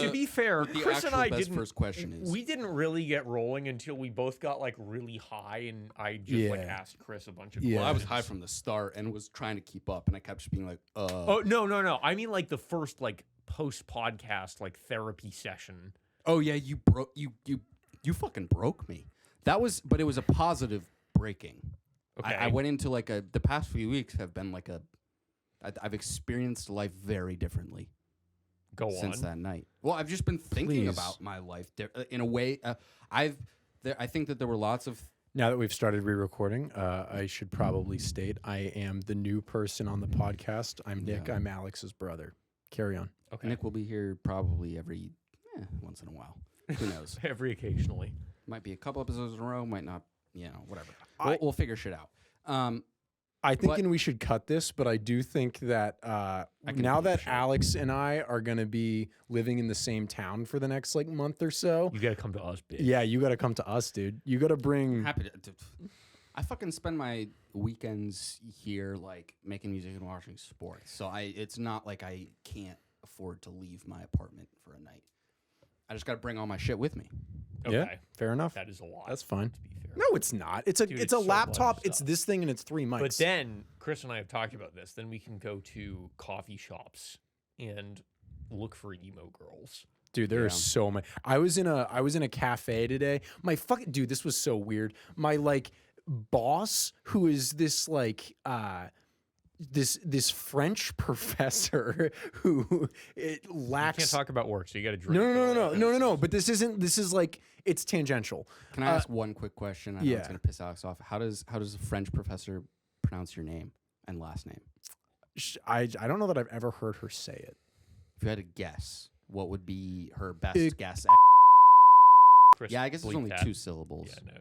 to be fair, the Chris and actual I best didn't. first question is. We didn't really get rolling until we both got like really high, and I just like asked Chris a bunch of questions. Well, I was high from the start and was trying to keep up, and I kept just being like, Oh no! I mean like the first like post podcast like therapy session. Oh yeah, you broke you fucking broke me. That was, but it was a positive breaking. Okay. I went into like the past few weeks have been like I've experienced life very differently. Since that night. Well, I've just been thinking about my life in a way. I think that there were lots of. Now that we've started re-recording, I should probably state I am the new person on the podcast. I'm Nick. I'm Alex's brother. Carry on. Okay. Nick will be here probably every once in a while. Who knows? Every occasionally. Might be a couple episodes in a row. Might not. Whatever. We'll figure shit out. I think we should cut this, but I do think that now that Alex and I are going to be living in the same town for the next like month or so. You got to come to us, bitch. Yeah, you got to come to us, dude. You got to bring. Happy to. I fucking spend my weekends here like making music and watching sports. So it's not like I can't afford to leave my apartment for a night. I just got to bring all my shit with me. Okay. Yeah, fair enough. That is a lot. That's fine. To be fair. No, it's not. It's a Dude, it's a so much laptop. It's stuff. this thing and it's 3 mics. But then Chris and I have talked about this. Then we can go to coffee shops and look for emo girls. Dude, there are so many. I was in a cafe today. My fucking dude, this was so weird. My like boss, who is this like this French professor who it lacks. You can't talk about work, so you got to drink. No. But this isn't. This is like it's tangential. Can I ask one quick question? I know it's gonna piss Alex off. How does a French professor pronounce your name and last name? I don't know that I've ever heard her say it. If you had to guess, what would be her best guess? Chris, Yeah, I guess it's only that. 2 syllables. Yeah, no.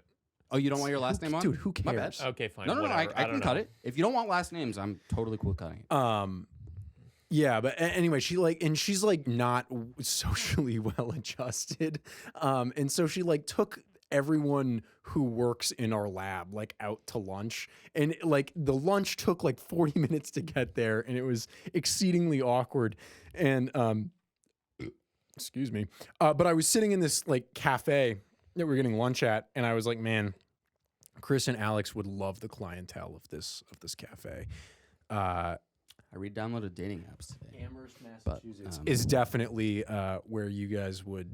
Oh, you don't want your last name on? Dude, who My cares? bad. Okay, fine. No, I whatever. can cut it. If you don't want last names, I'm totally cool with cutting it. Yeah, but anyway, she's like not socially well adjusted. And so she like took everyone who works in our lab like out to lunch, and like the lunch took like 40 minutes to get there, and it was exceedingly awkward. And excuse me. But I was sitting in this like cafe that we're getting lunch at, and I was like, man, Chris and Alex would love the clientele of this cafe. I re-downloaded dating apps today. Amherst, Massachusetts is definitely where you guys would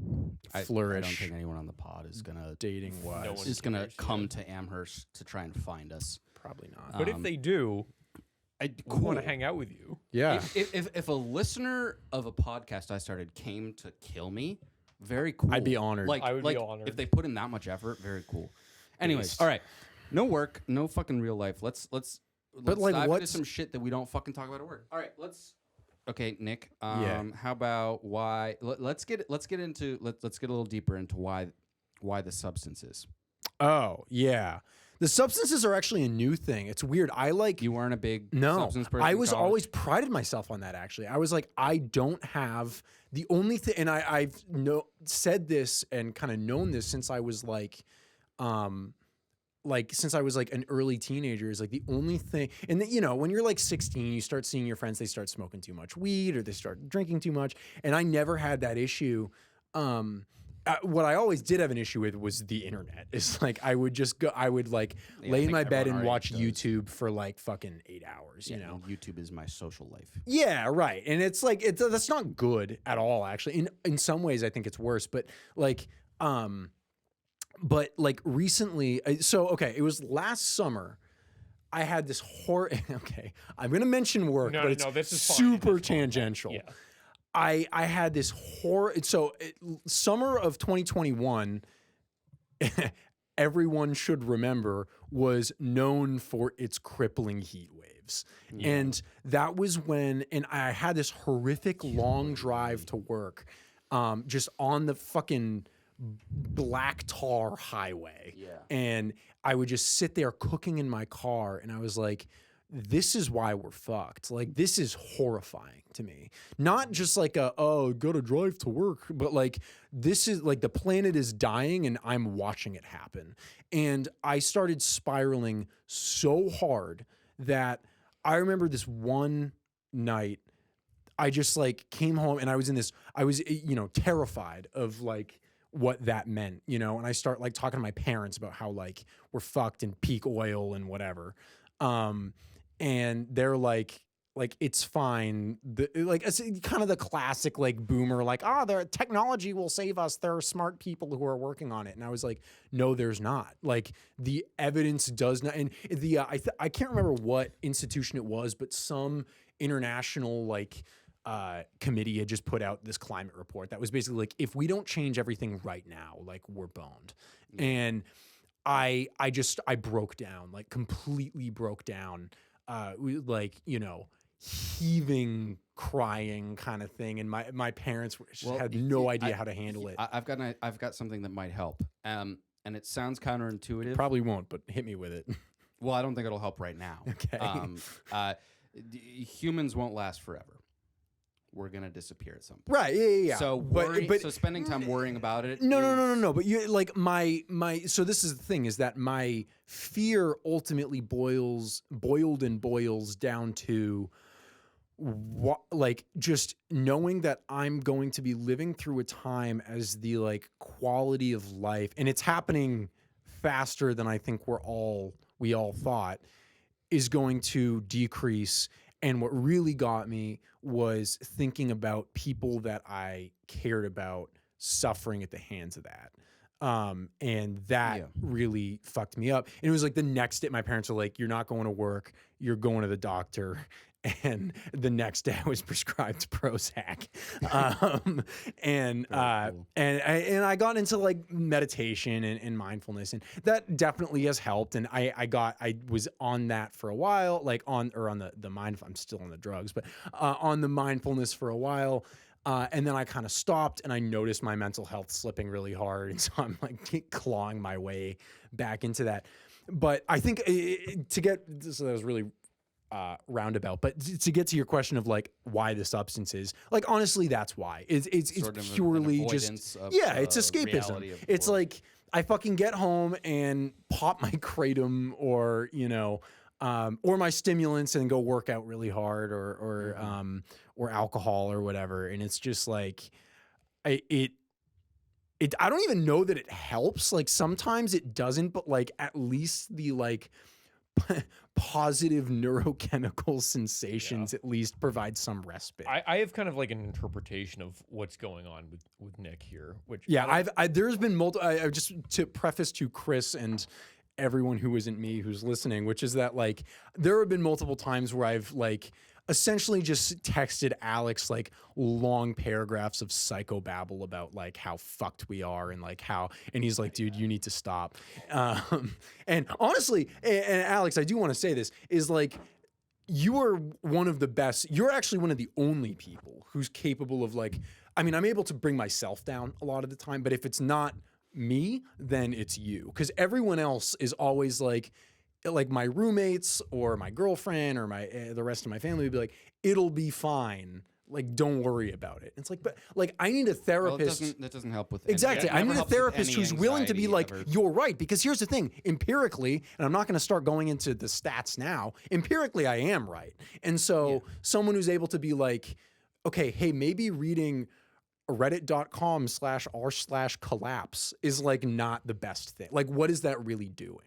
flourish. I don't think anyone on the pod is gonna dating wise is gonna come to Amherst to try and find us. Probably not. But if they do, I want to hang out with you. Yeah. If a listener of a podcast I started came to kill me, very cool. I'd be honored. Like, I would be honored. If they put in that much effort, very cool. Anyways, all right. No work, no fucking real life. Let's like, dive into what's- some shit that we don't fucking talk about at work. All right, Okay, Nick. Yeah. How about why? Let's get a little deeper into why the substances. Oh yeah, the substances are actually a new thing. It's weird. I like You weren't a big no. substance person. I in was college? always prided myself on that. Actually, I was like, I don't have the only thing, and I've said this and kind of known this since I was like since I was like an early teenager, is like the only thing. And you know, when you're like 16, you start seeing your friends, they start smoking too much weed or they start drinking too much. And I never had that issue. What I always did have an issue with was the internet. It's like I would like lay in my bed and watch YouTube for like fucking 8 hours, you know? YouTube is my social life. Yeah, right. And it's like, that's not good at all, actually. In some ways, I think it's worse. But recently, it was last summer. I had this okay, I'm going to mention work, but it's this is super fine. tangential. Yeah. I had this summer of 2021, everyone should remember, was known for its crippling heat waves. Yeah. And that was when, and I had this horrific long drive to work, just on the fucking black tar highway. Yeah. And I would just sit there cooking in my car, and I was like, this is why we're fucked. Like, this is horrifying to me. Not just like gotta drive to work, but like, this is like the planet is dying and I'm watching it happen. And I started spiraling so hard that I remember this one night I just like came home and I was terrified of like what that meant, and I start like talking to my parents about how like we're fucked in peak oil and whatever. And they're like it's fine. It's kind of the classic like boomer, like, their technology will save us. There are smart people who are working on it. And I was like, no, there's not. Like the evidence does not. And I can't remember what institution it was, but some international like committee had just put out this climate report that was basically like, if we don't change everything right now, like we're boned. And I broke down, like completely broke down, heaving, crying kind of thing. And my parents had no idea how to handle it. I've got something that might help. And it sounds counterintuitive. Probably won't, but hit me with it. Well, I don't think it'll help right now. Okay. Humans won't last forever. We're gonna disappear at some point. Right. Yeah. So, so spending time worrying about it. No. But you like my. So this is the thing: is that my fear ultimately boils down to what, like, just knowing that I'm going to be living through a time as the like quality of life, and it's happening faster than I think we all thought, is going to decrease. And what really got me was thinking about people that I cared about suffering at the hands of that. And that really fucked me up. And it was like the next day, my parents were like, you're not going to work, you're going to the doctor. And the next day I was prescribed Prozac. And I got into like meditation and mindfulness, and that definitely has helped. And I was on that for a while, like on the mind, I'm still on the drugs, but on the mindfulness for a while. And then I kind of stopped, and I noticed my mental health slipping really hard. And so I'm like clawing my way back into that. But I think that was really roundabout, but to get to your question of like why the substances, like honestly, that's why it's purely just it's escapism. It's like I fucking get home and pop my kratom or my stimulants and go work out really hard or alcohol or whatever, and it's just like I don't even know that it helps. Like sometimes it doesn't, but like at least the like positive neurochemical sensations at least provide some respite. I have kind of like an interpretation of what's going on with Nick here, which there's been multiple. I just to preface to Chris and everyone who isn't me who's listening, which is that like there have been multiple times where I've like essentially just texted Alex like long paragraphs of psychobabble about like how fucked we are and like how, and he's like, dude, you need to stop. And honestly, and Alex, I do want to say this is like, you are one of the best. You're actually one of the only people who's capable of like, I mean, I'm able to bring myself down a lot of the time, but if it's not me, then it's you. Because everyone else is always like my roommates or my girlfriend or the rest of my family would be like, it'll be fine. Like, don't worry about it. It's like, but like, I need a therapist. Well, that doesn't help with exactly. I need a therapist who's willing to be like, you're right. Because here's the thing, empirically, and I'm not going to start going into the stats now. Empirically, I am right. And so someone who's able to be like, okay, hey, maybe reading reddit.com/r/collapse is like not the best thing. Like, what is that really doing?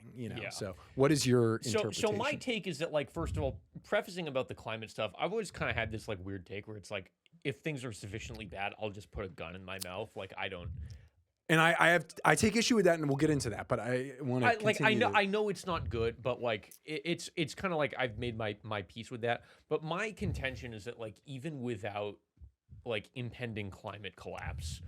So what is your interpretation? So my take is that, like, first of all, prefacing about the climate stuff, I've always kind of had this like weird take where it's like, if things are sufficiently bad, I'll just put a gun in my mouth. Like, I don't. And I take issue with that, and we'll get into that. But I want to like I know it's not good, but like it's kind of like I've made my peace with that. But my contention is that like even without like impending climate collapse,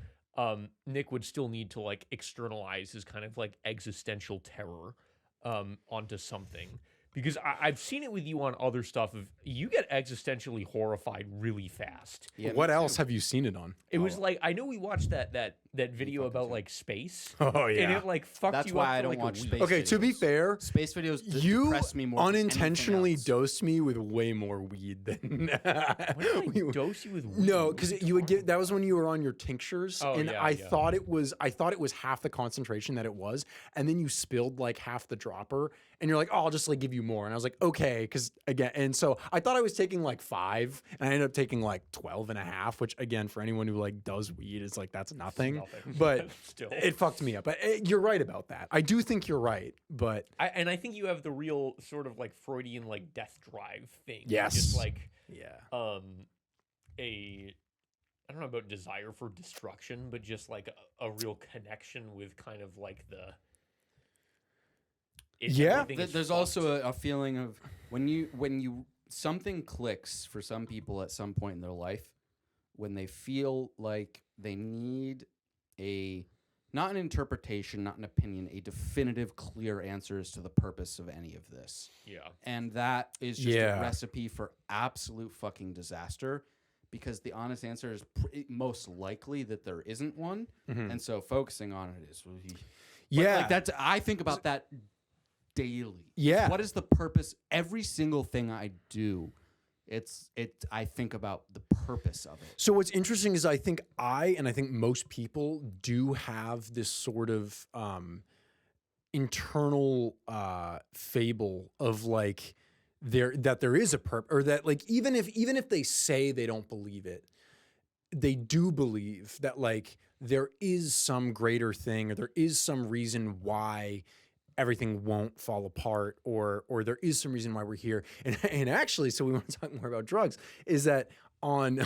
Nick would still need to like externalize his kind of like existential terror onto something, because I've seen it with you on other stuff. Of you get existentially horrified really fast. Yeah, what else have you seen it on? It was like, I know we watched that that video about like space. Oh yeah. And it like fucked That's you why up I for, don't like, watch a week. space Okay, to be videos. fair, Space videos you depress me more than anything unintentionally else. dosed me with way more weed than When did I dose you with weed? No, What because are you would talking get that was when you were on your tinctures, Oh, and yeah, I yeah. thought it was half the concentration that it was, and then you spilled like half the dropper, and you're like, oh, I'll just like give you more, and I was like, okay, because again, and so I thought I was taking like 5, and I ended up taking like 12 and a half, which again for anyone who like does weed is like that's nothing, Nothing. but Still. it fucked me up. But you're right about that. I do think you're right, but And I think you have the real sort of like Freudian like death drive thing. Yes. Just like yeah. I don't know about desire for destruction, but just like a real connection with kind of like the Yeah. everything is There's fucked. also a feeling of when you something clicks for some people at some point in their life when they feel like they need not an interpretation, not an opinion, a definitive, clear answer as to the purpose of any of this. Yeah. And that is just Yeah. a recipe for absolute fucking disaster because the honest answer is most likely that there isn't one. Mhm. And so focusing on it is really... Yeah. Like that's, I think about that daily. Yeah. What is the purpose? Every single thing I do, I think about the purpose of it. So what's interesting is I think most people do have this sort of internal fable of like there is a purpose, or that like even if they say they don't believe it, they do believe that like there is some greater thing, or there is some reason why everything won't fall apart, or there is some reason why we're here. And actually, so we want to talk more about drugs, is that on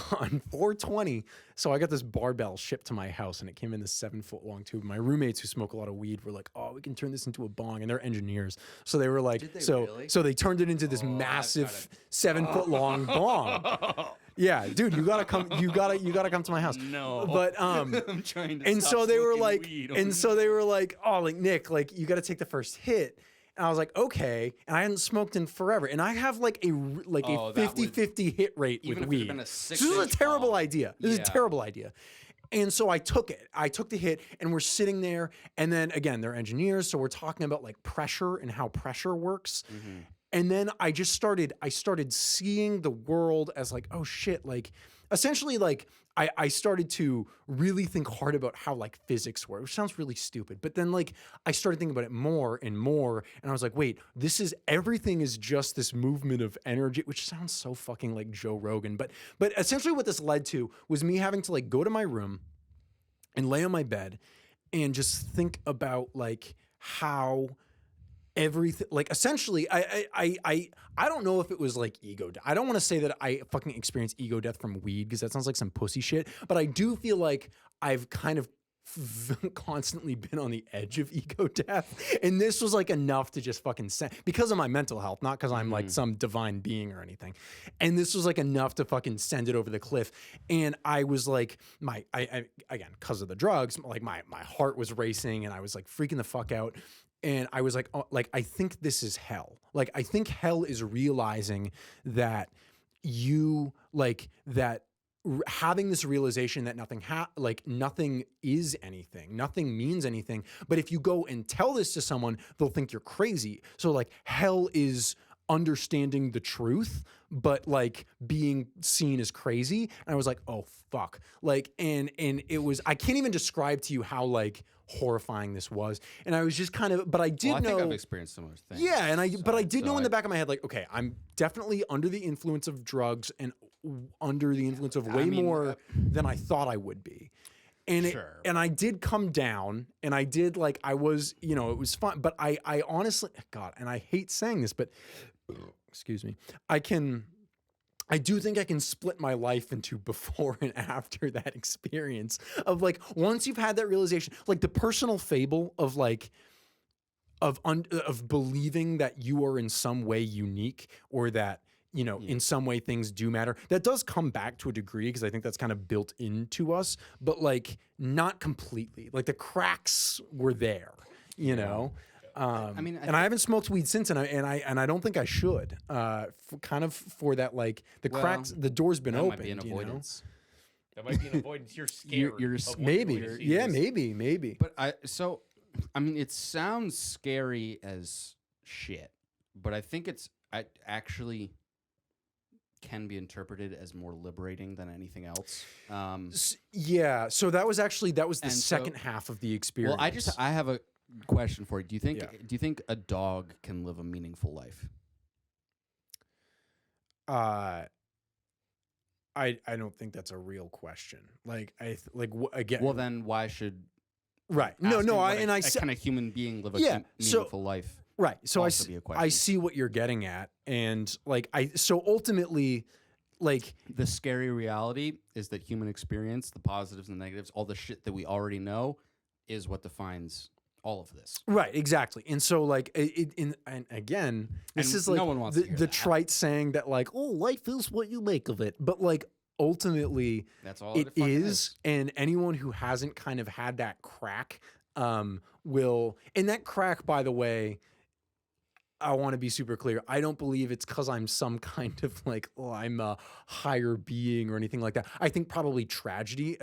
420, so I got this barbell shipped to my house, and it came in this 7-foot long tube. My roommates who smoke a lot of weed were like, "Oh, we can turn this into a bong," and they're engineers, so they were like, Did they so really? so they turned it into this Oh, that's massive gotta- 7-foot long bong. Yeah, dude, you gotta come to my house. No. But I'm trying to and stop so they were smoking like, weed. and so they were like, oh, like Nick, like you got to take the first hit. And I was like, okay. And I hadn't smoked in forever. And I have like a Oh, that would- 50-50 hit rate even with if it weed. had been a So this is a 6-inch terrible bong. idea. This is a Yeah. terrible idea. And so I took it. I took the hit, and we're sitting there. And then again, they're engineers, so we're talking about like pressure and how pressure works. Mhm. And then I started seeing the world as like, oh shit, like essentially like I started to really think hard about how like physics work, which sounds really stupid. But then like I started thinking about it more and more, and I was like, wait, everything is just this movement of energy, which sounds so fucking like Joe Rogan. But essentially what this led to was me having to like go to my room and lay on my bed and just think about like how everything, like essentially I don't know if it was like ego death. I don't want to say that I fucking experienced ego death from weed, because that sounds like some pussy shit, but I do feel like I've kind of constantly been on the edge of ego death, and this was like enough to just fucking send, because of my mental health, not because I'm like some divine being or anything, and this was like enough to fucking send it over the cliff. And I was like, I again, because of the drugs, like my heart was racing, and I was like freaking the fuck out. And I was like, oh, like, I think this is hell. Like, I think hell is realizing that you, like, that having this realization that nothing is anything, nothing means anything. But if you go and tell this to someone, they'll think you're crazy. So like hell is understanding the truth, but like being seen as crazy. And I was like, oh fuck. Like, and it was, I can't even describe to you how like horrifying this was. And I was just kind of, but I did I know. think I've experienced similar things. Yeah, and I did know in the back. back of my head, like, okay, I'm definitely under the influence of drugs and under the influence of way more than I thought I would be. And Sure. and I did come down, and I did like, I was, you know, it was fun, but I honestly, God, and I hate saying this, but excuse me, I do think I can split my life into before and after that experience of like, once you've had that realization, like the personal fable of like, of believing that you are in some way unique, or that, you know, in some way things do matter. That does come back to a degree, because I think that's kind of built into us, but like not completely. Like the cracks were there, you know. I mean, and I haven't smoked weed since, and I don't think I should. For that, like the cracks, the door's been That opened. might be an you know? avoidance. That might be an avoidance. You're scared. You're of what Maybe. you're going to see. Yeah, maybe. But I mean, it sounds scary as shit, but I think I actually can be interpreted as more liberating than anything else. Yeah. So that was the And second so- half of the experience. Well, I have a question for you. Do Yeah. you think a dog can live a meaningful life? I don't think that's a real question. Like again. Well, then why should right? asking what And I a said kind of human being live a Yeah, so- meaningful life? right. So also be a I question. see what you're getting at, and so ultimately, like The scary reality is that human experience, the positives and negatives, all the shit that we already know, is what defines all of this. right, exactly. And so like and again, this And is like no one wants to the, hear the that. trite saying that like, oh, life is what you make of it, but like ultimately. That's all It fucking is, and anyone who hasn't kind of had that crack will. And that crack, by the way, I want to be super clear. I don't believe it's because I'm some kind of like, oh, I'm a higher being or anything like that. I think probably tragedy,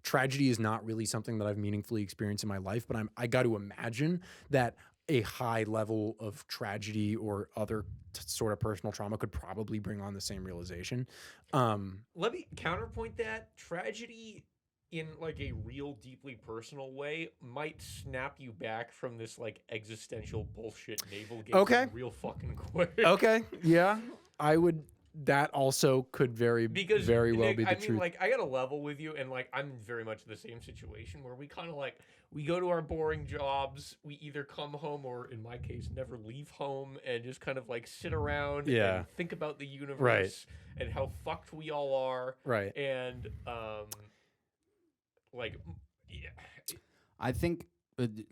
tragedy is not really something that I've meaningfully experienced in my life, but I got to imagine that a high level of tragedy or other sort of personal trauma could probably bring on the same realization. Let me counterpoint that. Tragedy in like a real deeply personal way might snap you back from this like existential bullshit navel gazing Okay. real fucking quick. Okay, yeah, I would. That also could very well Nick, be the I truth. mean, like, I got to level with you, and like, I'm very much in the same situation where we kind of like we go to our boring jobs. We either come home or, in my case, never leave home, and just kind of like sit around Yeah. and think about the universe Right. and how fucked we all are, Right. and like, yeah, I think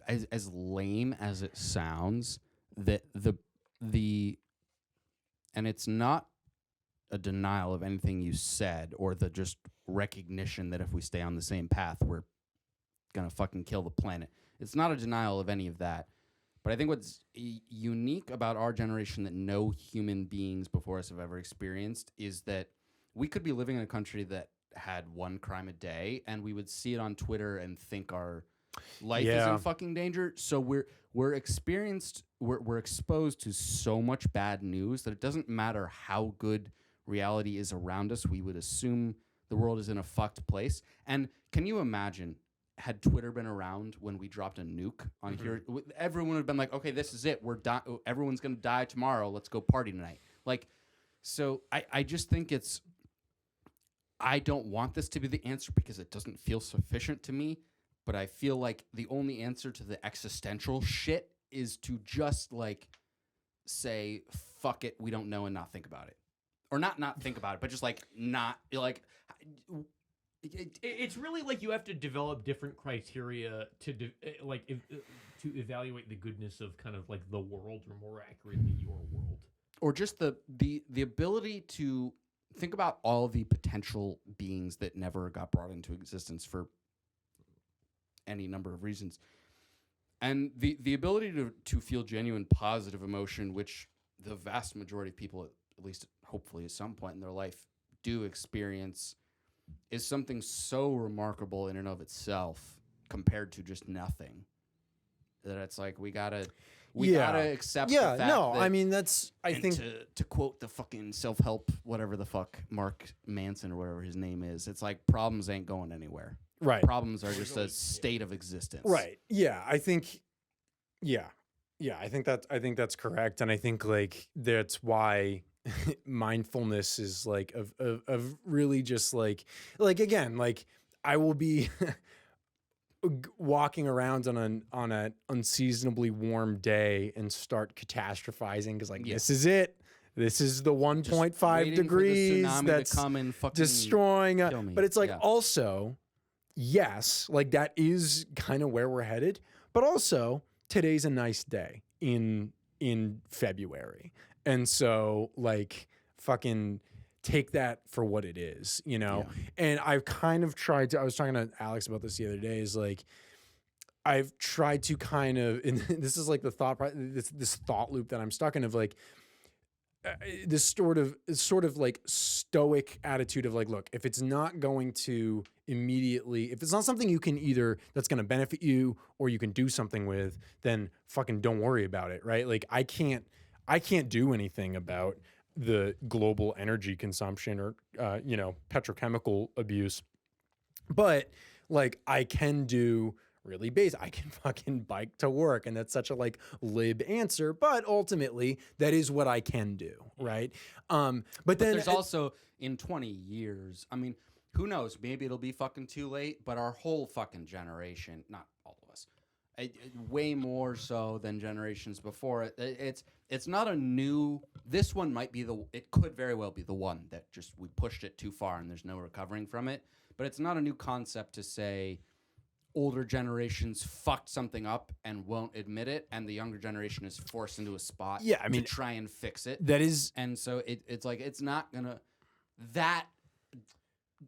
as lame as it sounds, that the and it's not a denial of anything you said or the just recognition that if we stay on the same path, we're gonna fucking kill the planet. It's not a denial of any of that. But I think what's unique about our generation that no human beings before us have ever experienced is that we could be living in a country that had one crime a day, and we would see it on Twitter and think our life is Yeah. in fucking danger. So we're exposed to so much bad news that it doesn't matter how good reality is around us. We would assume the world is in a fucked place. And can you imagine, had Twitter been around when we dropped a nuke on here, everyone would have been like, okay, this is it. Everyone's going to die tomorrow. Let's go party tonight. Like, so I just think I don't want this to be the answer because it doesn't feel sufficient to me, but I feel like the only answer to the existential shit is to just like say, fuck it, we don't know, and not think about it. Or not think about it, but just like not like it's really like you have to develop different criteria to to evaluate the goodness of kind of like the world, or more accurately, your world. or just the ability to think about all the potential beings that never got brought into existence for any number of reasons. And the ability to feel genuine positive emotion, which the vast majority of people, at least hopefully at some point in their life, do experience, is something so remarkable in and of itself compared to just nothing, that it's like we gotta accept the fact that, I mean, that's, I and think, to quote the fucking self-help, whatever the fuck, Mark Manson or whatever his name is, it's like problems ain't going anywhere. right. Problems are just a state of existence. Right. Yeah. I think, yeah. I think that's correct. And I think like that's why mindfulness is like of really just like again, like I will be walking around on an unseasonably warm day and start catastrophizing because like this is it. This is the 1.5 degrees that's come and fucking destroying. kill me. But it's like Yeah. also, yes, like that is kind of where we're headed. But also, today's a nice day in February, and so like fucking take that for what it is, you know. Yeah. And I've kind of tried to. I was talking to Alex about this the other day. Is like I've tried to kind of, and this is like the thought, this thought loop that I'm stuck in of like, this sort of like stoic attitude of like, look, if it's not going to immediately, if it's not something you can either that's going to benefit you or you can do something with, then fucking don't worry about it, right? Like I can't do anything about the global energy consumption or petrochemical abuse, but like I can do really base. I can fucking bike to work. And that's such a like lib answer, but ultimately that is what I can do. Right. But then there's also in 20 years, I mean, who knows? Maybe it'll be fucking too late, but our whole fucking generation, not all of us, way more so than generations before it. It's not a new, this one might be it could very well be the one that just, we pushed it too far and there's no recovering from it, but it's not a new concept to say, older generations fucked something up and won't admit it, and the younger generation is forced into a spot to try and fix it. That is... And so it's like, it's not gonna... That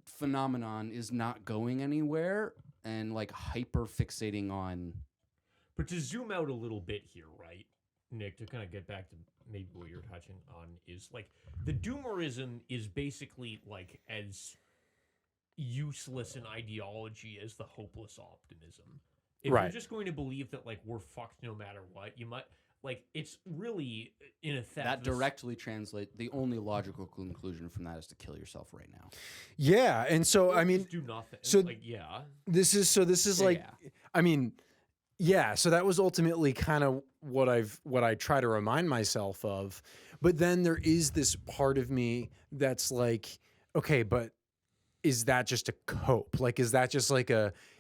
phenomenon is not going anywhere, and like hyper fixating on... But to zoom out a little bit here, right, Nick, to kind of get back to maybe what you're touching on, is like, the doomerism is basically like as... useless an ideology as the hopeless optimism. If you're just going to believe that like we're fucked no matter what, you might like it's really in effect that directly translates. The only logical conclusion from that is to kill yourself right now. Yeah, and so I mean, just do nothing. So like yeah, this is like I mean, yeah. So that was ultimately kind of what I try to remind myself of. But then there is this part of me that's like, okay, but is that just a cope? Like, is that just like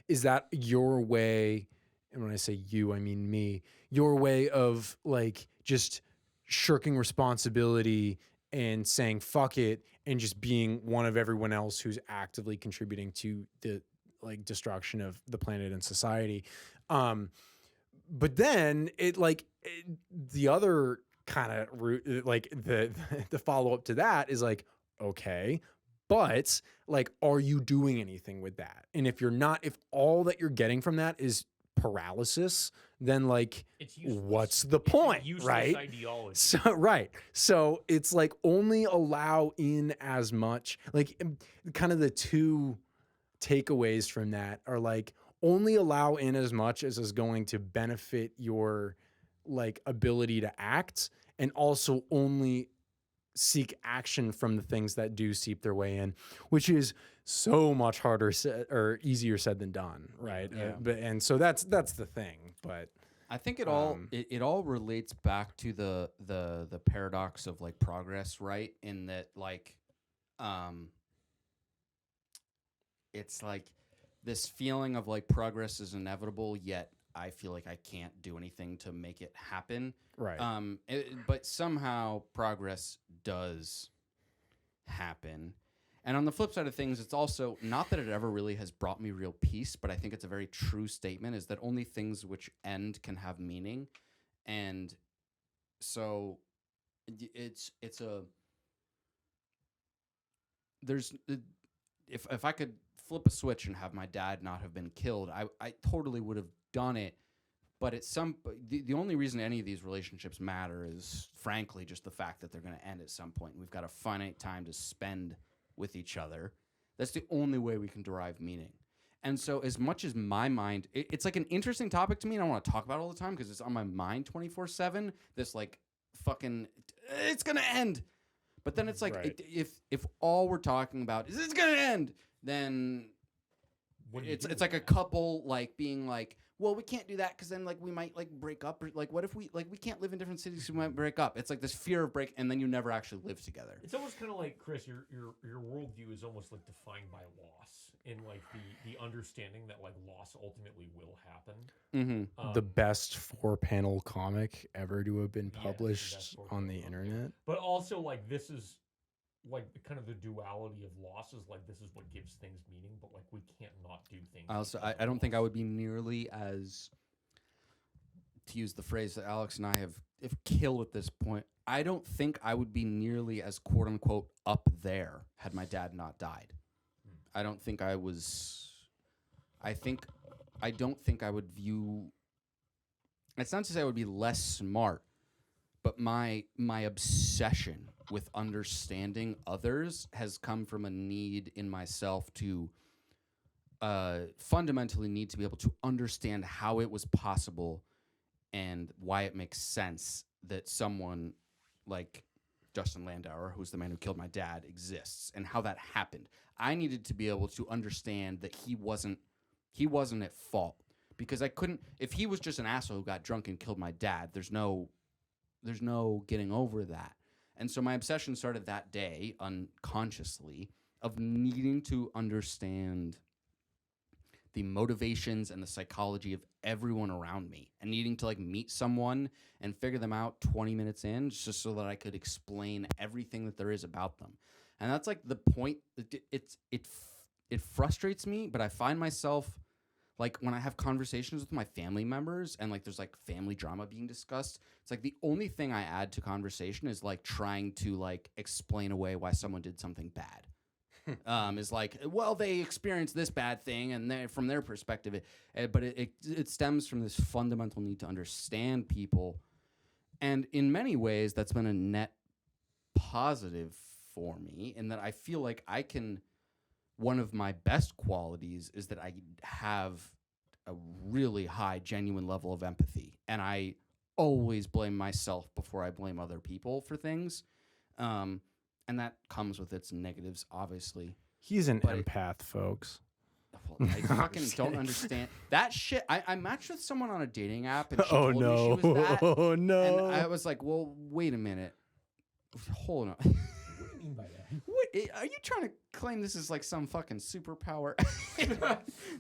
is that your way? And when I say you, I mean me, your way of like just shirking responsibility and saying, fuck it, and just being one of everyone else who's actively contributing to the like destruction of the planet and society. But then the other kind of route, like the follow up to that is like, okay, but like, are you doing anything with that? And if you're not, if all that you're getting from that is paralysis, then like, what's the point, right? Ideology. So, right. So it's like only allow in as much, like kind of the two takeaways from that are like only allow in as much as is going to benefit your like ability to act, and also only seek action from the things that do seep their way in, which is so much harder or easier said than done, right? Yeah. And so that's the thing. But I think it all relates back to the paradox of like progress, right? In that like, it's like this feeling of like progress is inevitable, yet I feel like I can't do anything to make it happen. Right. But somehow progress does happen. And on the flip side of things, it's also not that it ever really has brought me real peace, but I think it's a very true statement, is that only things which end can have meaning. And so if I could flip a switch and have my dad not have been killed, I totally would have done it. But the only reason any of these relationships matter is, frankly, just the fact that they're going to end at some point. We've got a finite time to spend with each other. That's the only way we can derive meaning. And so as much as my mind, it's like an interesting topic to me, and I want to talk about it all the time because it's on my mind 24/7, this like fucking, it's going to end. But then it's like, right. if all we're talking about is it's going to end, then it's like a couple like being like, well, we can't do that because then like we might like break up, or like what if we can't live in different cities, so we might break up. It's like this fear of break, and then you never actually live together. It's almost kind of like, Chris, your worldview is almost like defined by loss, in like the understanding that like loss ultimately will happen. Mm-hmm. The best 4-panel comic ever to have been published on the internet. But also like this is like kind of the duality of loss is like this is what gives things meaning, but like we can't not do things. Also, I don't think I would be nearly as, to use the phrase that Alex and I have killed at this point, I don't think I would be nearly as quote unquote up there had my dad not died. I don't think I was. I don't think I would view. It's not to say I would be less smart, but my obsession with understanding others has come from a need in myself to fundamentally need to be able to understand how it was possible and why it makes sense that someone like Justin Landauer, who's the man who killed my dad, exists and how that happened. I needed to be able to understand that he wasn't at fault, because I couldn't. If he was just an asshole who got drunk and killed my dad, there's no getting over that. And so my obsession started that day, unconsciously, of needing to understand the motivations and the psychology of everyone around me, and needing to like meet someone and figure them out 20 minutes in, just so that I could explain everything that there is about them. And that's like the point. It frustrates me, but I find myself like when I have conversations with my family members and like there's like family drama being discussed, it's like the only thing I add to conversation is like trying to like explain away why someone did something bad. Is like, well, they experienced this bad thing, and from their perspective, but it stems from this fundamental need to understand people, and in many ways, that's been a net positive for me, in that I feel like I can. One of my best qualities is that I have a really high, genuine level of empathy, and I always blame myself before I blame other people for things. And that comes with its negatives, obviously. He's an empath, folks. Well, I fucking don't understand that shit. I matched with someone on a dating app, and she told me she was that. Oh no! And I was like, well, wait a minute. Hold on. What do you mean by that? What are you trying to claim? This is like some fucking superpower?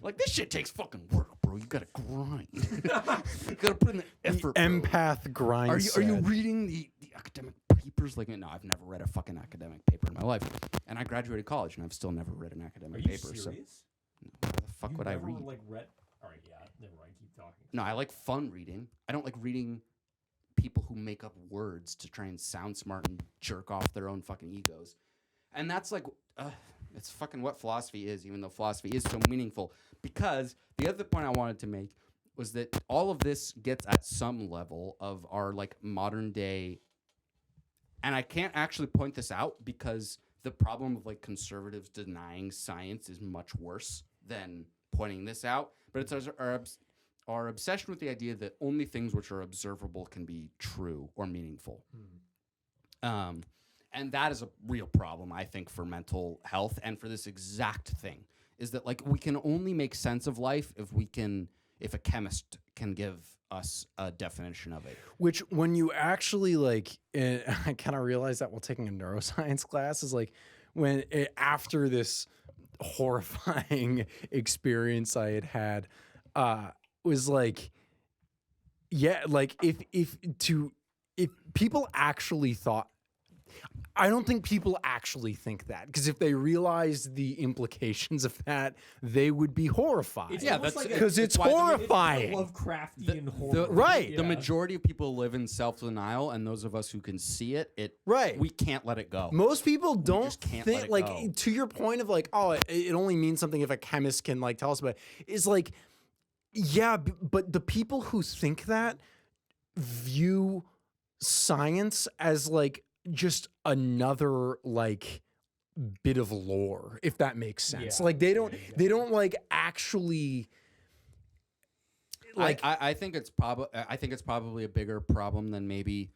Like, this shit takes fucking work, bro. You gotta grind. You gotta put in the effort. Empath grind. Are you reading the academic papers? Like, no, I've never read a fucking academic paper in my life, and I graduated college, and I've still never read an academic paper. Are you serious? So, why the fuck would I read? Like read? All right, yeah, never mind. Keep talking. No, I like fun reading. I don't like reading people who make up words to try and sound smart and jerk off their own fucking egos. And that's like, it's fucking what philosophy is, even though philosophy is so meaningful. Because the other point I wanted to make was that all of this gets at some level of our like modern day. And I can't actually point this out because the problem of like conservatives denying science is much worse than pointing this out. But it's our obsession with the idea that only things which are observable can be true or meaningful. And that is a real problem, I think, for mental health and for this exact thing, is that like we can only make sense of life if a chemist can give us a definition of it. Which, when you actually like, I kind of realized that while taking a neuroscience class, is like after this horrifying experience I had was like, yeah, like if people actually thought. I don't think people actually think that, because if they realized the implications of that, they would be horrified. That's because it's horrifying. Lovecraftian horror. Right. The majority of people live in self-denial, and those of us who can see it, right. we can't let it go. Most people don't just can't think, let it like, go. to your point of like, oh, it only means something if a chemist can like tell us about it, is like, yeah, but the people who think that view science as like just another like bit of lore, if that makes sense. Yeah. Like they don't like actually like I think it's probably a bigger problem than maybe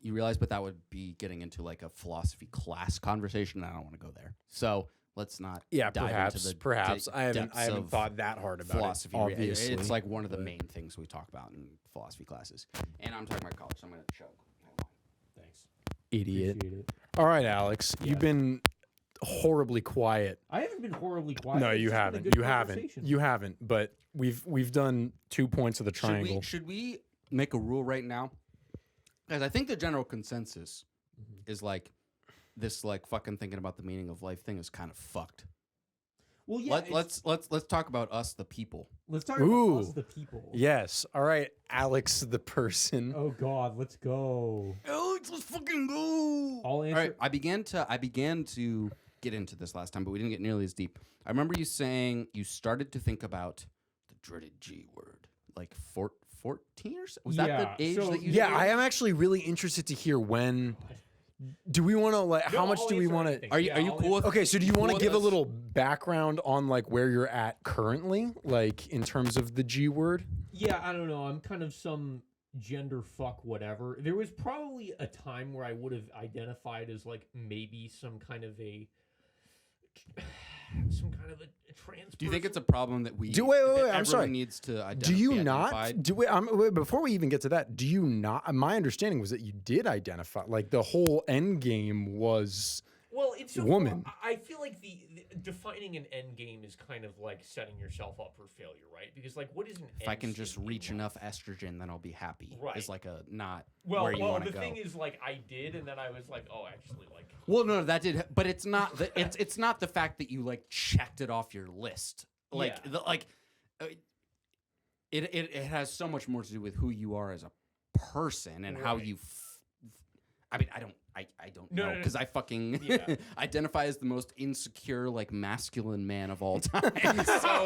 you realize, but that would be getting into like a philosophy class conversation. I don't want to go there. So let's not dive into the perhaps I haven't of thought that hard about philosophy. it, obviously. It's like one of the main things we talk about in philosophy classes. And I'm talking about college, so I'm going to choke. Thanks. Idiot. Appreciate it. All right, Alex, you've been horribly quiet. I haven't been horribly quiet. No, It's you just been a haven't. good You haven't. conversation. You haven't. But we've done 2 points of the triangle. Should we make a rule right now? Because I think the general consensus is like this, like fucking thinking about the meaning of life thing is kind of fucked. Well, yeah. Let's talk about us, the people. Let's talk about us, the people. Yes. All right, Alex, the person. Oh God, let's go. Alex, let's fucking go. I'll answer. All right, I began to get into this last time, but we didn't get nearly as deep. I remember you saying you started to think about the dreaded G word, like 14 or so? Was that the age that you? Yeah, I am actually really interested to hear when. Do we want to like? How much do we want to? Are you cool with? Okay, so do you want to give a us? little background on like where you're at currently, like in terms of the G word? Yeah, I don't know. I'm kind of some gender fuck whatever. There was probably a time where I would have identified as like maybe some kind of a trans. Do you think it's a problem that we? Wait, that I'm sorry. Needs to identify. Do you not? Wait, before we even get to that, do you not? My understanding was that you did identify. Like the whole end game was. Well, it's woman. I feel like the defining an end game is kind of like setting yourself up for failure, right? Because like, what is an? If I can just reach enough estrogen, then I'll be happy. Right. It's like a not well, where you want to go. go. Well, the thing is, like, I did, and then I was like, oh, actually, like. Well, no, that did, but it's not. It's not the fact that you like checked it off your list. Like, it has so much more to do with who you are as a person and how you. I mean, I don't know because I fucking identify as the most insecure, like masculine man of all time. So,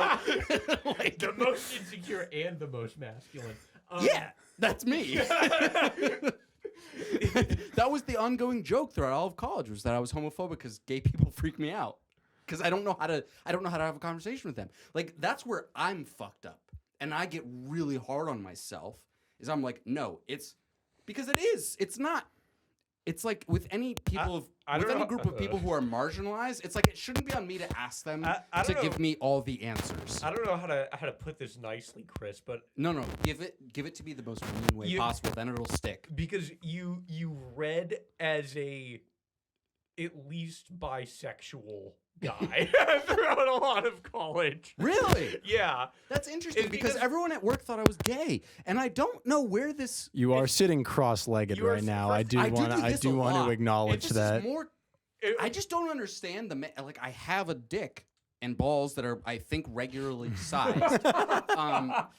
like, the most insecure and the most masculine. Yeah, that's me. That was the ongoing joke throughout all of college was that I was homophobic because gay people freak me out because I don't know how to have a conversation with them. Like that's where I'm fucked up, and I get really hard on myself. Is I'm like, no, it's because it is. It's not. It's like with any people, with any group of people who are marginalized, it's like it shouldn't be on me to ask them to give me all the answers. I don't know how to put this nicely, Chris, but no, give it to me the most mean way possible. Then it'll stick. Because you read as at least bisexual guy throughout a lot of college. Really? Yeah. That's interesting because everyone at work thought I was gay, and I don't know where this. You are sitting cross-legged right now. I do want to acknowledge that. I just don't understand like I have a dick and balls that are I think regularly sized. But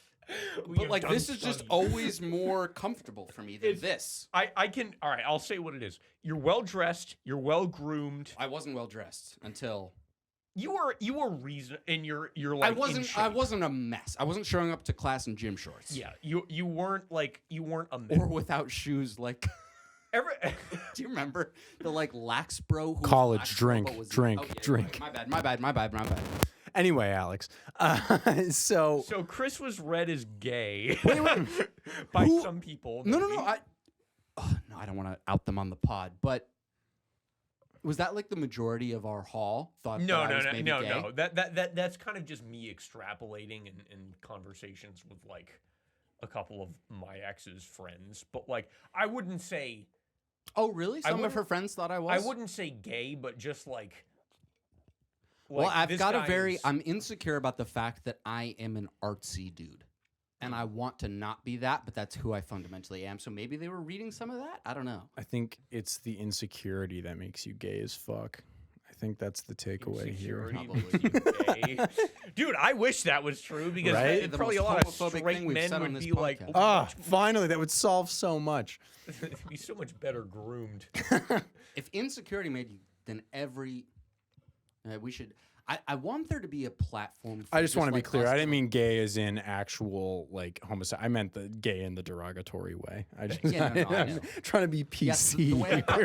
like this is just always more comfortable for me than this. I can all right, I'll say what it is. You're well dressed, you're well groomed. I wasn't well dressed until you were reason and you're like I wasn't a mess. I wasn't showing up to class in gym shorts. Yeah, you weren't a mess. Or without shoes like do you remember the like lax bro who college drink. My bad. Anyway, Alex. So Chris was read as gay wait. by some people. No. No, I don't want to out them on the pod, but was that like the majority of our hall thought? No. Gay? That's kind of just me extrapolating in conversations with like a couple of my ex's friends, but like I wouldn't say. Oh, really? Some of her friends thought I was. I wouldn't say gay, but just like. Well, I've got I'm insecure about the fact that I am an artsy dude. And I want to not be that, but that's who I fundamentally am. So maybe they were reading some of that? I don't know. I think it's the insecurity that makes you gay as fuck. I think that's the takeaway here. Dude, I wish that was true because probably a lot of straight men would be like, finally, that would solve so much. It'd be so much better groomed. If insecurity made you, then we should. I want there to be a platform. I just want to be clear. I didn't mean gay as in actual like homosexual. I meant the gay in the derogatory way. I'm trying to be PC.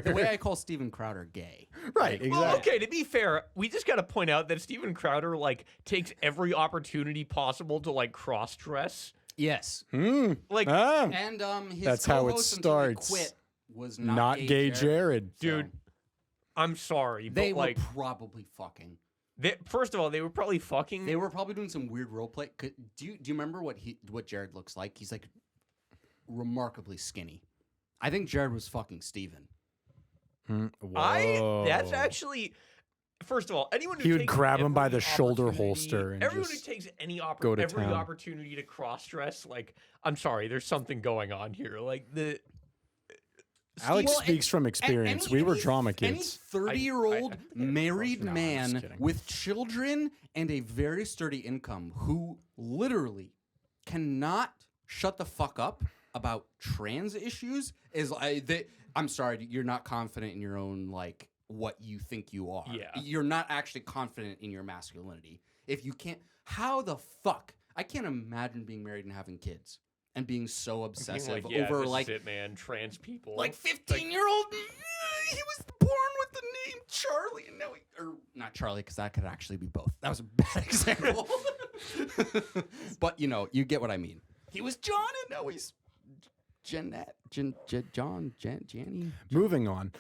The way I call Steven Crowder gay. Right. Exactly. Well, okay. To be fair, we just got to point out that Steven Crowder like takes every opportunity possible to like cross dress. Yes. Like and his that's how it starts. Quit was not gay Jared. Dude. I'm sorry, they but were like probably fucking. First of all, they were probably fucking. They were probably doing some weird role play. Do you remember what Jared looks like? He's like remarkably skinny. I think Jared was fucking Steven. That's actually. First of all, anyone who he would grab him by the shoulder holster. And everyone who takes every opportunity to cross dress, like, I'm sorry, there's something going on here. Like Alex speaks from experience. We were drama kids. Any 30-year-old married man with children and a very sturdy income who literally cannot shut the fuck up about trans issues is I'm sorry, you're not confident in your own like what you think you are. Yeah. You're not actually confident in your masculinity. If you can't, how the fuck? I can't imagine being married and having kids and being so obsessive Like, yeah, over this like is it, man. Trans people. like 15-year-old. He was born with the name Charlie, and now or not Charlie, because that could actually be both. That was a bad example. But you get what I mean. He was John, and now he's Janny. Moving on.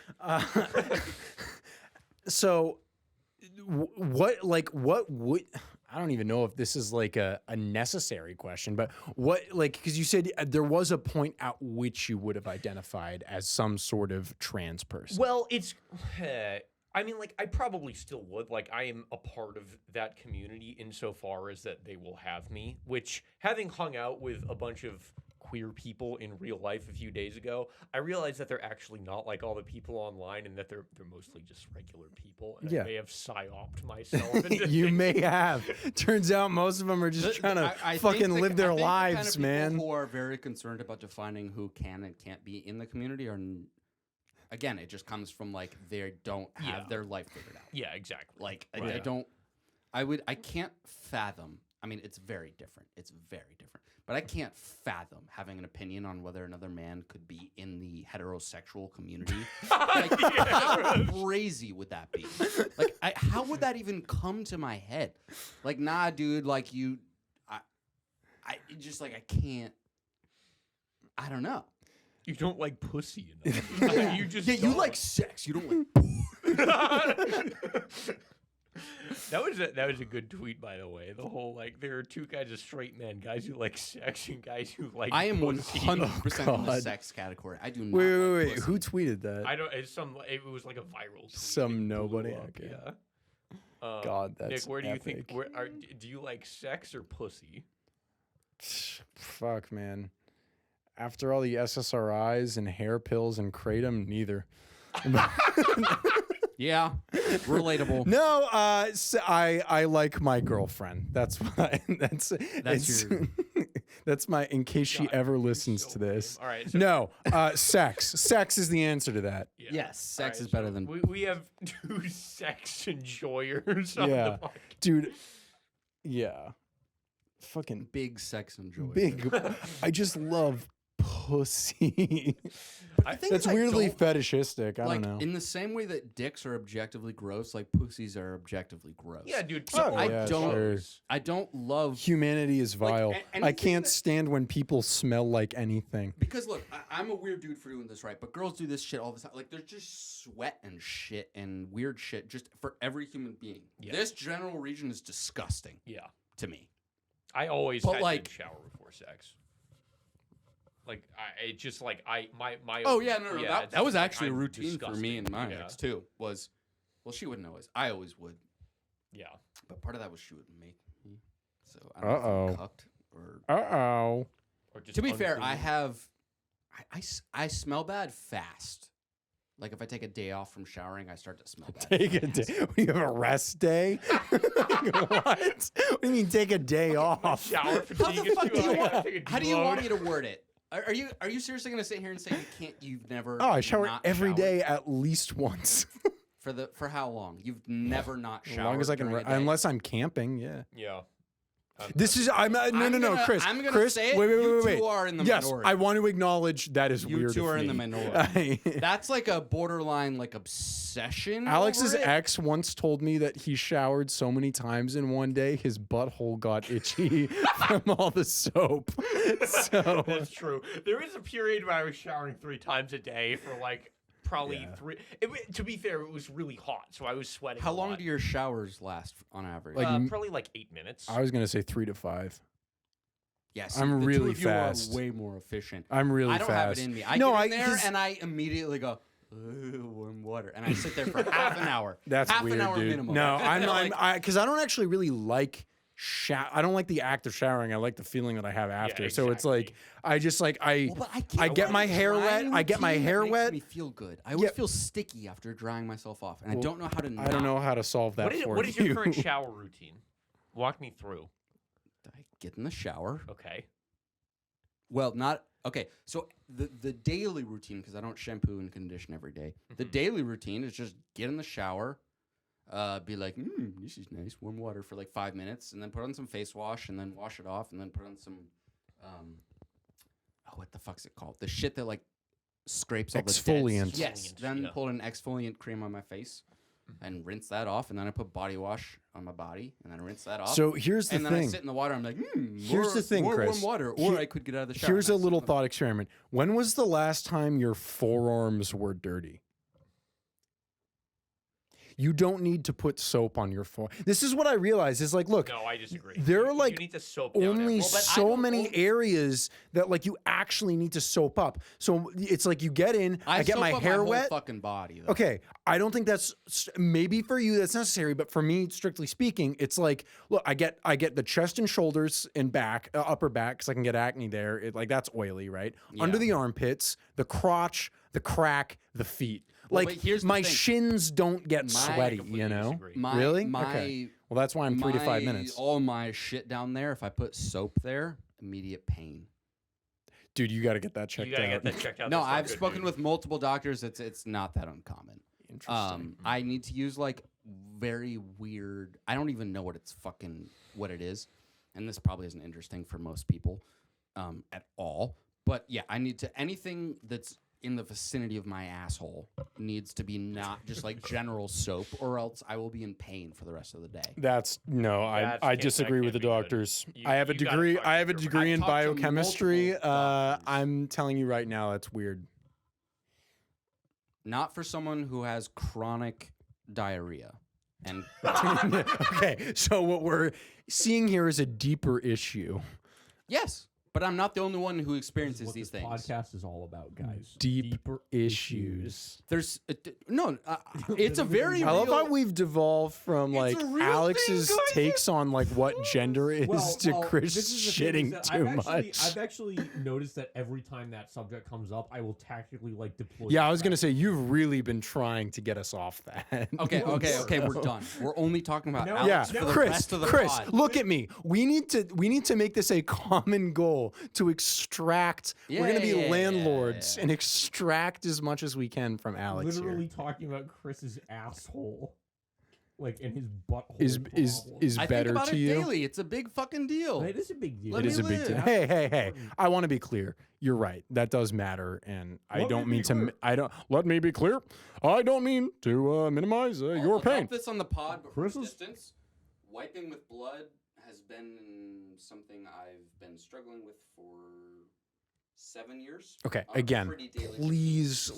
So, what would I don't even know if this is like a necessary question, but what because you said there was a point at which you would have identified as some sort of trans person. Well, it's. I mean, like, I probably still would. Like, I am a part of that community insofar as that they will have me, which, having hung out with a bunch of queer people in real life a few days ago, I realized that they're actually not like all the people online, and that they're mostly just regular people. And Yeah. I may have psyoped myself into You thinking- may have. Turns out most of them are just trying to I fucking think live their I think lives, the kind of man. people who are very concerned about defining who can and can't be in the community are, again, it just comes from like they don't have their life figured out. Yeah, exactly. Like Right. I can't fathom. I mean, it's very different. It's very different. But I can't fathom having an opinion on whether another man could be in the heterosexual community. Like, how crazy would that be? Like, how would that even come to my head? Like, nah, dude. Like, I just like I can't. I don't know. You don't like pussy enough. You just You don't. like sex. You don't like. That was a good tweet, by the way. The whole like there are two kinds of straight men: guys who like sex and guys who like. I am pussy. 100% in the God. sex category. I do not. Wait. like pussy. Who tweeted that? I don't. It was like a viral. Tweet. Some It blew nobody, up, okay. Yeah. God, that's Nick, where do you think? epic. Do you like sex or pussy? Fuck, man. After all the SSRIs and hair pills and kratom, neither. Yeah, relatable. No, I like my girlfriend. That's why. That's your- that's my. In case she God, ever you're listens so to this. lame. All right. So, No, sex. Sex is the answer to that. yeah. Yes, sex All is better so than. we have two sex enjoyers. On Yeah. the podcast. Dude. Yeah. Fucking Big sex enjoyer. big. I just love pussy. I think That's weirdly fetishistic. I like don't know. in the same way that dicks are objectively gross, like pussies are objectively gross. Yeah, dude. Oh, people are yeah, don't- sure. I don't love Humanity is vile. I anything can't that- stand when people smell like anything. because look, I'm a weird dude for doing this, right? But girls do this shit all the time. Like there's just sweat and shit and weird shit just for every human being. Yeah. This general region is disgusting Yeah. to me. I always But, had like- to shower before sex. Like it just like my. Oh yeah, no, yeah, that it's was just, like, actually a I'm routine for me and my disgusting. ex too. Well, she wouldn't always. I always would. Yeah. But part of that was she would make me. So I don't know if I'm cucked or. Uh-oh. Or just To be fair, I unclean. have. I smell bad fast. Like if I take a day off from showering, I start to smell bad. Take a day. What, you have a rest day? What? What do you mean take a day off? shower How fatigue. the fuck do you want? Take a How do you deload. want me to word it? Are you seriously gonna sit here and say you can't? You've never. Oh, I shower not every showered? day at least once. For how long? You've never not showered. As long as I can, during a day? unless I'm camping. Yeah. Yeah. This is no, Chris. I'm gonna Chris, say it. wait, You wait. two are in the Yes, minority. I want to acknowledge that is You weird. two of are in me. the minority. That's like a borderline like obsession. Alex's over it. ex once told me that he showered so many times in one day, his butthole got itchy from all the soap. So That's true. There is a period where I was showering 3 times a day for like probably Yeah. 3. To be fair, it was really hot, so I was sweating. How a long lot. do your showers last on average? Like, Probably like 8 minutes. I was gonna say 3 to 5. yes, I'm the really two of you fast. are way more efficient. I'm really I don't fast. have it in me. I No, get in there 'cause and I immediately go, "Ooh, warm water," and I sit there for half an hour. That's half weird, an hour dude. minimum. No, Like, because I don't actually really like I don't like the act of showering. I like the feeling that I have after. So it's like I just like well, but I can't. I get my hair wet. Drying I get my routine that hair makes wet. Me feel good. I always Yeah. feel sticky after drying myself off, and I Well, don't know how to. I don't know how to solve that what is, for what is you. your current shower routine? Walk me through. I get in the shower. Okay. Well, not okay. So the daily routine, because I don't shampoo and condition every day. The Mhm. daily routine is just get in the shower. be like, this is nice, warm water for like 5 minutes, and then put on some face wash, and then wash it off, and then put on some, what the fuck's it called? The shit that like scrapes all the Exfoliant. dead. Yes. Then pull an exfoliant cream on my face, and rinse that off, and then I put body wash on my body, and then rinse that off. So here's the thing. thing. And then I sit in the water. I'm like, here's the thing, more Chris. warm water, or I could get out of the shower. Here's a little thought experiment. When was the last time your forearms were dirty? You don't need to put soap on your forearm. This is what I realize is like, look, no, I disagree. There are you like need to soap down only so many areas that like you actually need to soap up. So it's like you get in, I get my hair wet. Fucking body. Though. Okay, I don't think that's maybe for you that's necessary, but for me, strictly speaking, it's like, look, I get the chest and shoulders and back, upper back, because I can get acne there. Like that's oily, right? Yeah. Under the armpits, the crotch, the crack, the feet. Well, like my shins don't get sweaty, you know? Really? Okay. Well, that's why I'm 3 to 5 minutes. All my shit down there, if I put soap there, immediate pain. Dude, you got to get that checked out. You got to get that checked out. No, I've spoken with multiple doctors. It's not that uncommon. Interesting. I need to use like very weird. I don't even know what it is, and this probably isn't interesting for most people at all. But yeah, I need to anything that's in the vicinity of my asshole needs to be not just like general soap, or else I will be in pain for the rest of the day. I disagree with the doctors. I have a degree. I have a degree in biochemistry. I'm telling you right now, that's weird. Not for someone who has chronic diarrhea. And okay, so what we're seeing here is a deeper issue. Yes. But I'm not the only one who experiences these things. Podcast is all about, guys. Deeper issues. There's it's a very. I love how we've devolved from like Alex's takes on like what gender is to Chris shitting too much. I've actually noticed that every time that subject comes up, I will tactically like deploy. Yeah, I was gonna say you've really been trying to get us off that. Okay, we're done. We're only talking about Alex for the rest of the pod. Look at me. We need to make this a common goal. To extract, we're going to be landlords and extract as much as we can from Alex. Literally talking about Chris's asshole, like in his butthole. Is I better think about to it you? Daily. It's a big fucking deal. It is a big deal. It is a big deal. Hey! I want to be clear. You're right. That does matter, and I don't mean to. Let me be clear. I don't mean to minimize your pain. Drop this on the pod, but from distance, wiping with blood has been something I've been struggling with for 7 years. Okay, again, please,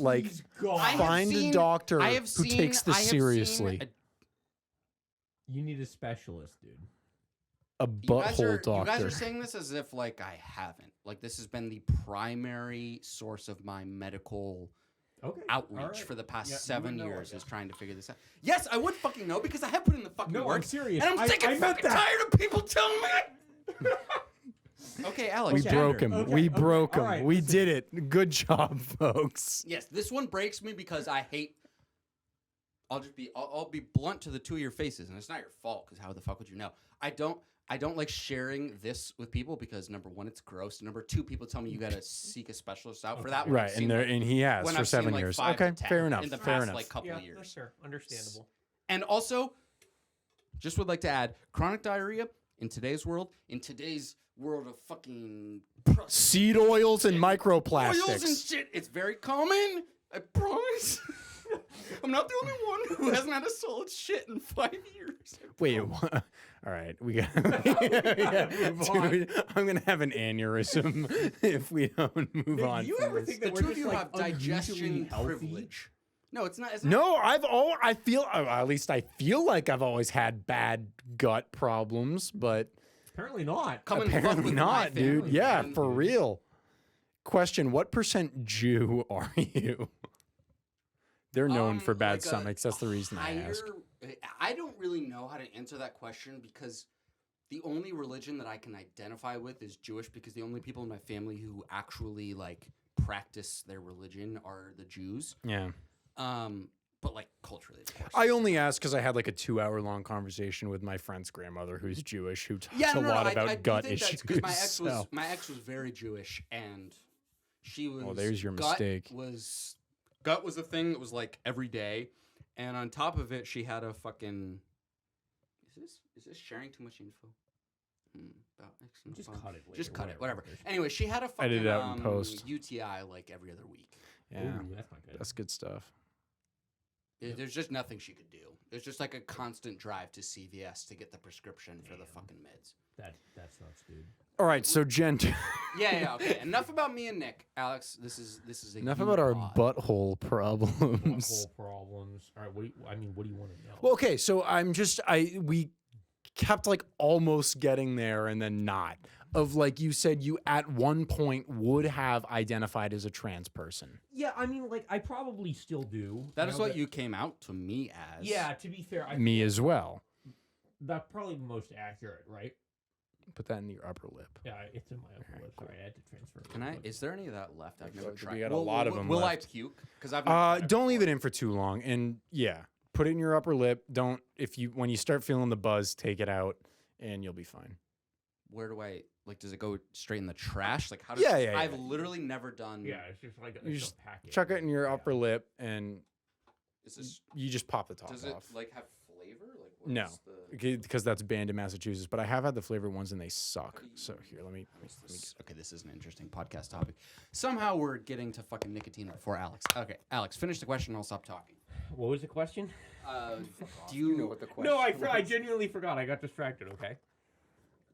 find a doctor who takes this seriously. You need a specialist, dude. A butthole doctor. You guys are saying this as if like I haven't. Like this has been the primary source of my medical outreach for the past 7 years is trying to figure this out. Yes, I would fucking know because I have put in the fucking work. I'm serious. And I'm sick and fucking tired of people telling me. Okay, Alex. We broke him. Okay, we broke him. right, we did it. Good job, folks. Yes, this one breaks me because I hate. I'll be blunt to the two of your faces, and it's not your fault because how the fuck would you know? I don't like sharing this with people because number one, it's gross. Number two, people tell me you gotta seek a specialist out for that. Right, and he has for 7 years. Okay, fair enough. In the fair past, enough. like couple of years. That's fair. Understandable. And also, just would like to add, chronic diarrhea in today's world of fucking seed oils and microplastics. Oils and shit. It's very common. I promise. I'm not the only one who hasn't had a solid shit in 5 years. Wait, what? All right, we got. Dude, I'm gonna have an aneurysm if we don't move on. Do you ever think that the two of you have digestion privilege? No, it's not. No, I feel at least I feel like I've always had bad gut problems, but apparently not. Apparently not, dude. Yeah, for real. Question: what % Jew are you? They're known for bad stomachs. That's the reason I ask. I don't really know how to answer that question because the only religion that I can identify with is Jewish because the only people in my family who actually like practice their religion are the Jews. Yeah. But like culturally, of course. I only asked because I had like a 2-hour-long conversation with my friend's grandmother, who's Jewish, who talks a lot about gut issues. My ex was very Jewish, and she was. Oh, there's your mistake. Gut was a thing that was like every day, And on top of it, she had a fucking. Is this sharing too much info? Just cut it later. Just cut it. Whatever. Anyway, she had a fucking Edit it out in post. UTI like every other week. Yeah, Ooh, that's not good. that's good stuff. There's just nothing she could do. It's just like a constant drive to CVS to get the prescription for the fucking meds. That's nuts, dude. All right, so Jen. Yeah. Okay. Enough about me and Nick. Alex, this is Enough you about our pod. butthole problems. Butthole problems. All right. What do you want to know? Well, okay, so we kept like almost getting there and then not. Of like you said, you at one point would have identified as a trans person. Yeah, I mean, like I probably still do. That is what you came out to me as. Yeah, to be fair, Me as well. That's probably the most accurate, right? Put that in your upper lip. Yeah, it's in my upper lip. Sorry, I had to transfer. Can I? Is there any of that left? I've never tried. We got a lot of them Will left. I puke? Because I've. Don't leave it in for too long, and yeah, put it in your upper lip. Don't when you start feeling the buzz, take it out, and you'll be fine. Where do I like? Does it go straight in the trash? Like how? Does Yeah. I've literally never done. Yeah, it's just like You it's just a packet. chuck it in your upper lip, and Is this? you just pop the top Does it off. like have flavor? Like what No. is the? Because that's banned in Massachusetts, but I have had the flavored ones and they suck. So here, let me Okay, this is an interesting podcast topic. Somehow we're getting to fucking nicotine before Alex. Okay, Alex, finish the question. I'll stop talking. What was the question? Do you know what the question? No, I genuinely forgot. I got distracted. Okay.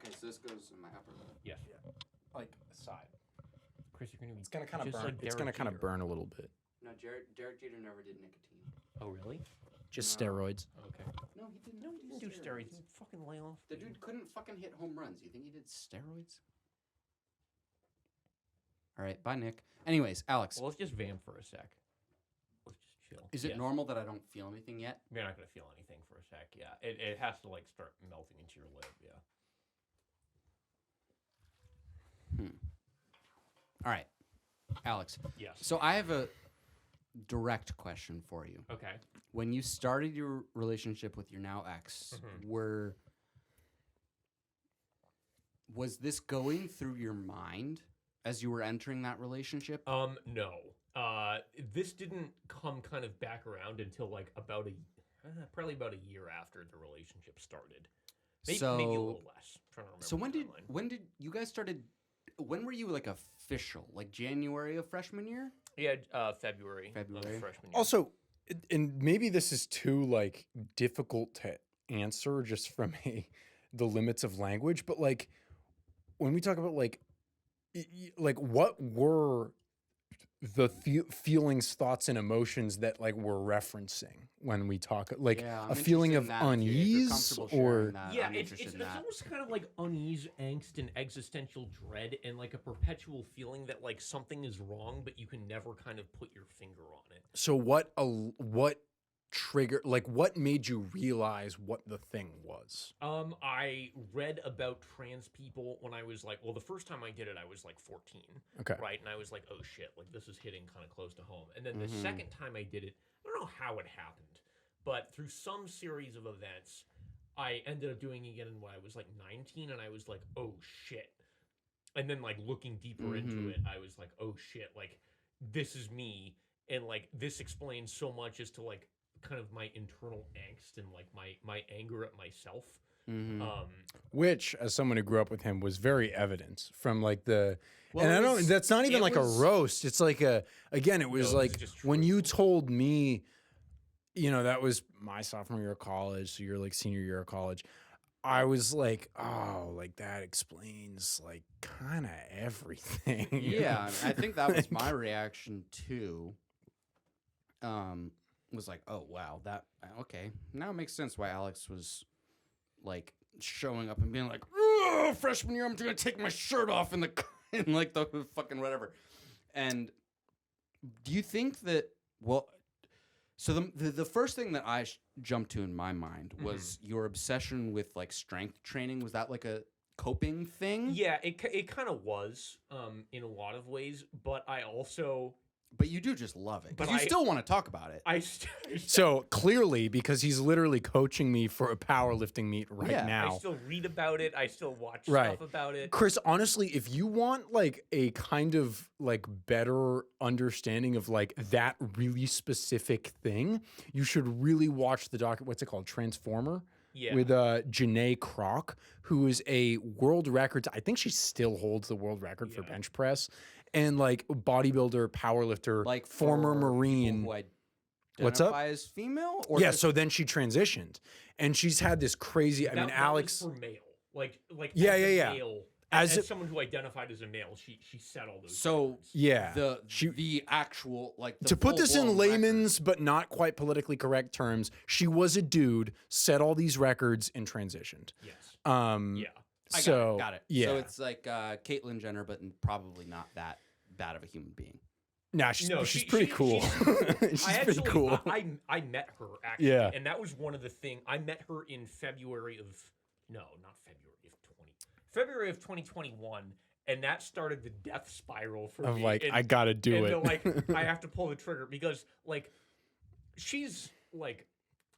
Okay, so this goes in my upper lip. Yes. like side. Chris, you're gonna be. It's gonna kind of just burn. like It's gonna Derek kind of Jeter. burn a little bit. No, Derek Jeter never did nicotine. Oh really? Just No. steroids. Okay. No, he didn't. No, he didn't do steroids. He fucking lay off. The dude couldn't fucking hit home runs. You think he did steroids? All right, bye, Nick. Anyways, Alex, Well, let's just vamp for a sec. Let's just chill. is it Yes. normal that I don't feel anything yet? You're not gonna feel anything for a sec. Yeah. It has to like start melting into your lip. Yeah. All right, Alex. Yes. So I have a direct question for you. Okay. When you started your relationship with your now ex, was this going through your mind as you were entering that relationship? No. This didn't come kind of back around until like about probably about a year after the relationship started. Maybe a little less. I'm trying to remember. So the timeline. when did you guys started? When were you like official? Like January of freshman year? Yeah, February. February. Of freshman year. Also, and maybe this is too like difficult to answer just from the limits of language, but like when we talk about like what were the feelings, thoughts, and emotions that like we're referencing when we talk like Yeah, I'm a feeling interested of in that. If you're unease comfortable sharing or that, Yeah, I'm it's interested in that. almost kind of like unease, angst, and existential dread, and like a perpetual feeling that like something is wrong, but you can never kind of put your finger on it. so what trigger like what made you realize what the thing was? I read about trans people when I was like, well, the first time I did it, I was like 14. Okay. Right, and I was like, oh shit, like this is hitting kind of close to home. And then the second time I did it, I don't know how it happened, but through some series of events, I ended up doing it again when I was like 19, and I was like, oh shit. And then like looking deeper into it, I was like, oh shit, like this is me, and like this explains so much as to like kind of my internal angst and like my anger at myself. Which, as someone who grew up with him, was very evident from like the. Well, and it I don't. was- That's not even it like was- a roast. It's like a. Again, it was No, it was like just when true. you told me, you know, that was my sophomore year of college. So you're like senior year of college. I was like, oh, like that explains like kind of everything. Yeah, I think that was my reaction too. Was like, oh wow, that okay. Now it makes sense why Alex was like showing up and being like, oh, freshman year, I'm gonna take my shirt off in the in like the fucking whatever. And do you think that so the first thing that I jumped to in my mind was your obsession with like strength training. Was that like a coping thing? Yeah, it kind of was in a lot of ways, but I also But you do just love it. But But you I- still want to talk about it. So clearly, because he's literally coaching me for a powerlifting meet right Yeah, I I now. still read about it. I still watch Right. stuff about it. Chris, honestly, if you want like a kind of like better understanding of like that really specific thing, you should really watch the what's it called? Transformer? Yeah. With Janae Kroc, who is a world record. I think she still holds the world record for Yeah. bench press. And like bodybuilder, powerlifter, Like former for people Marine. who What's up? identify as female? Or Yeah, just- so then she transitioned. And she's had this crazy, I mean, That Alex. was for male. Like Yeah, as yeah, a yeah. Male, As as a- someone who identified as a male, she set all those. So records. Yeah. the actual like the To put this in full-blown record. layman's but not quite politically correct terms, she was a dude, set all these records, and transitioned. Yes. Yeah. I So got it. Yeah. So it's like Caitlyn Jenner, but probably not that bad of a human being. Nah, she's No, she's she- pretty she- cool. She's I pretty actually, cool. I met her actually, Yeah. and that was one of the things. I met her in February of February of 2021, and that started the death spiral for Of me. like, and, I gotta do and it. the, like, I have to pull the trigger because like she's like,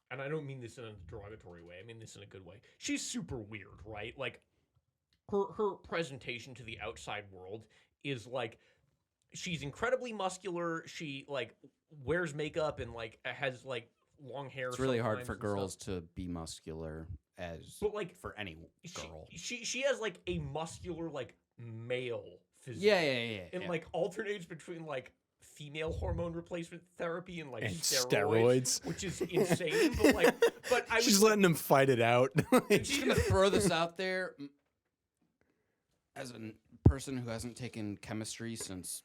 and I don't mean this in a derogatory way. I mean this in a good way. She's super weird, right? Like her presentation to the outside world is like she's incredibly muscular. She like wears makeup and like has like long hair. It's really hard sometimes for and girls stuff. to be muscular as But like for any girl. she has like a muscular like male physique. Yeah. And like alternates between like female hormone replacement therapy and like And steroids, steroids. which is insane. But like, but I She's was letting him fight it out. I'm just gonna throw this out there as a person who hasn't taken chemistry since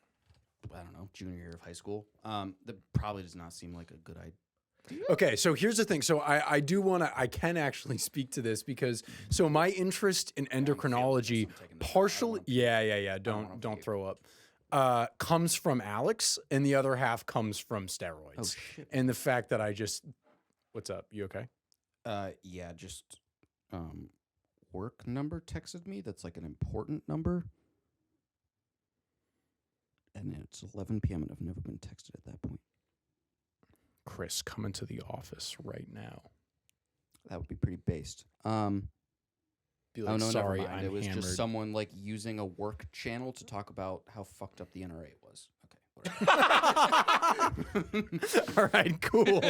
I don't know junior year of high school. That probably does not seem like a good idea. Okay, so here's the thing. So I do want to, I can actually speak to this because, so my interest in endocrinology, I'm taking this. I partially, don't yeah, wanna don't puke. throw up, comes from Alex, and the other half comes from steroids. Oh shit. And the fact that I just, what's up? You okay? Yeah, just work number texted me. That's like an important number. And it's 11 p.m. and I've never been texted at that point. Chris, come into the office right now. That would be pretty based. Be like, Oh no, sorry, never mind. I'm It was hammered. just someone like using a work channel to talk about how fucked up the NRA was. Okay, whatever. All right, cool.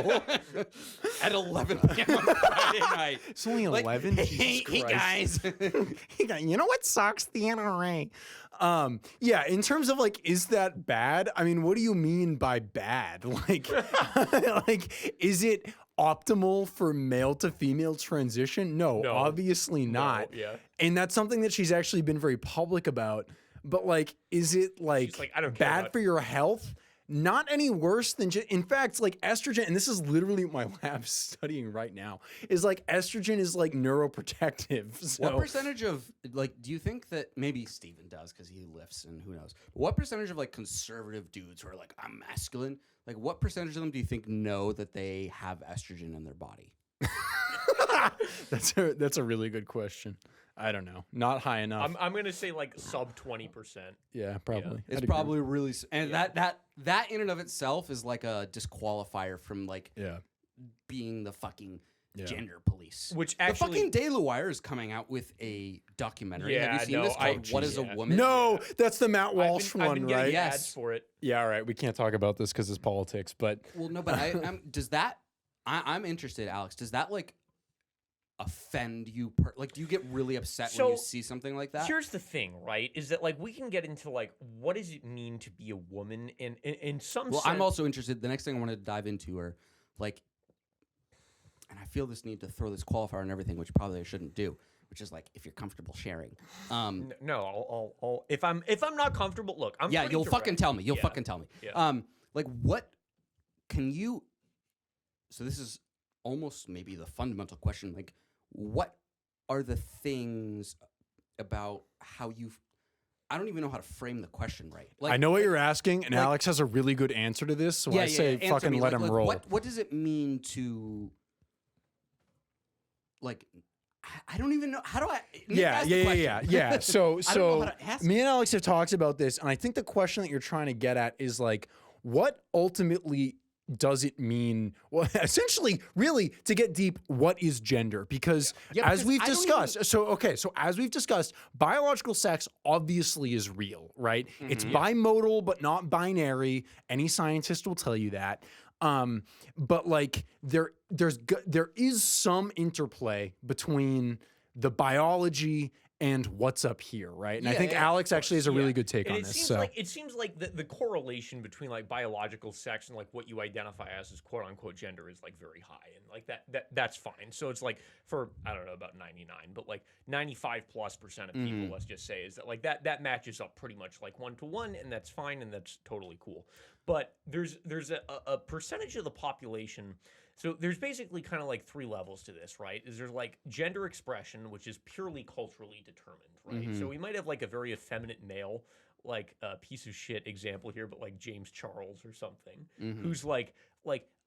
At 11 p.m. on Friday night. It's only Like, 11. hey, Jesus guys. You know what sucks? The NRA. Yeah, in terms of like, is that bad? I mean, what do you mean by bad? Like, like, is it optimal for male to female transition? No, No. obviously not. yeah. And that's something that she's actually been very public about. But like, is it like, like, I don't care bad about- for your health? Not any worse than just, in fact, like estrogen, and this is literally what my lab's studying right now, is like estrogen is like neuroprotective. So What percentage of like do you think that maybe Steven does because he lifts and who knows? What percentage of like conservative dudes who are like I'm masculine? Like what percentage of them do you think know that they have estrogen in their body? that's a really good question. I don't know. Not high enough. I'm gonna say like sub 20%. Yeah, probably. It's I'd agree. probably really and that in and of itself is like a disqualifier from like Yeah. being the fucking Yeah. gender police. Which The actually, fucking Daily Wire is coming out with a documentary. Yeah, Have you seen no, this called I- What is a yeah. Woman? No, that's the Matt Walsh I've been one, getting right? Yeah. ads Yes. for it. Yeah, all right. We can't talk about this because it's politics, but Well, no, but does that? I'm interested, Alex. Does that like offend you? Like, do you get really upset when you So, see something like that? Here's the thing, right? Is that like we can get into like what does it mean to be a woman in some Well, sense. I'm also interested. The next thing I want to dive into are like, and I feel this need to throw this qualifier and everything, which probably I shouldn't do. Which is like if you're comfortable sharing. No, I'll if I'm not comfortable, look, I'm Yeah, pretty you'll fucking direct. tell me. You'll Yeah. fucking tell me. Yeah. Like what can you? So this is almost maybe the fundamental question. Like, what are the things about how you? I don't even know how to frame the question right. Like, I know what you're asking, and like- Alex has a really good answer to this, so I say answer fucking me. let Like, him roll. What does it mean to? Like, I don't even know. How do I? Nick, Yeah. ask the question. Yeah. So, I don't know how to ask me and Alex have talked about this, and I think the question that you're trying to get at is like, what ultimately does it mean? Well, essentially, really, to get deep, what is gender? Because as we've discussed, so as we've discussed, biological sex obviously is real, right? It's bimodal, but not binary. Any scientist will tell you that. But like there is some interplay between the biology and what's up here, right? And I think Alex actually has a really good take on this. It seems like the correlation between like biological sex and like what you identify as quote unquote gender is like very high, and like that's fine. So it's like for I don't know about 99, but like 95+% of people, let's just say, is that like that matches up pretty much like 1-to-1, and that's fine, and that's totally cool. But there's a percentage of the population. So there's basically kind of like 3 levels to this, right? There's like gender expression, which is purely culturally determined, right? So we might have like a very effeminate male, like a piece of shit example here, but like James Charles or something, who's like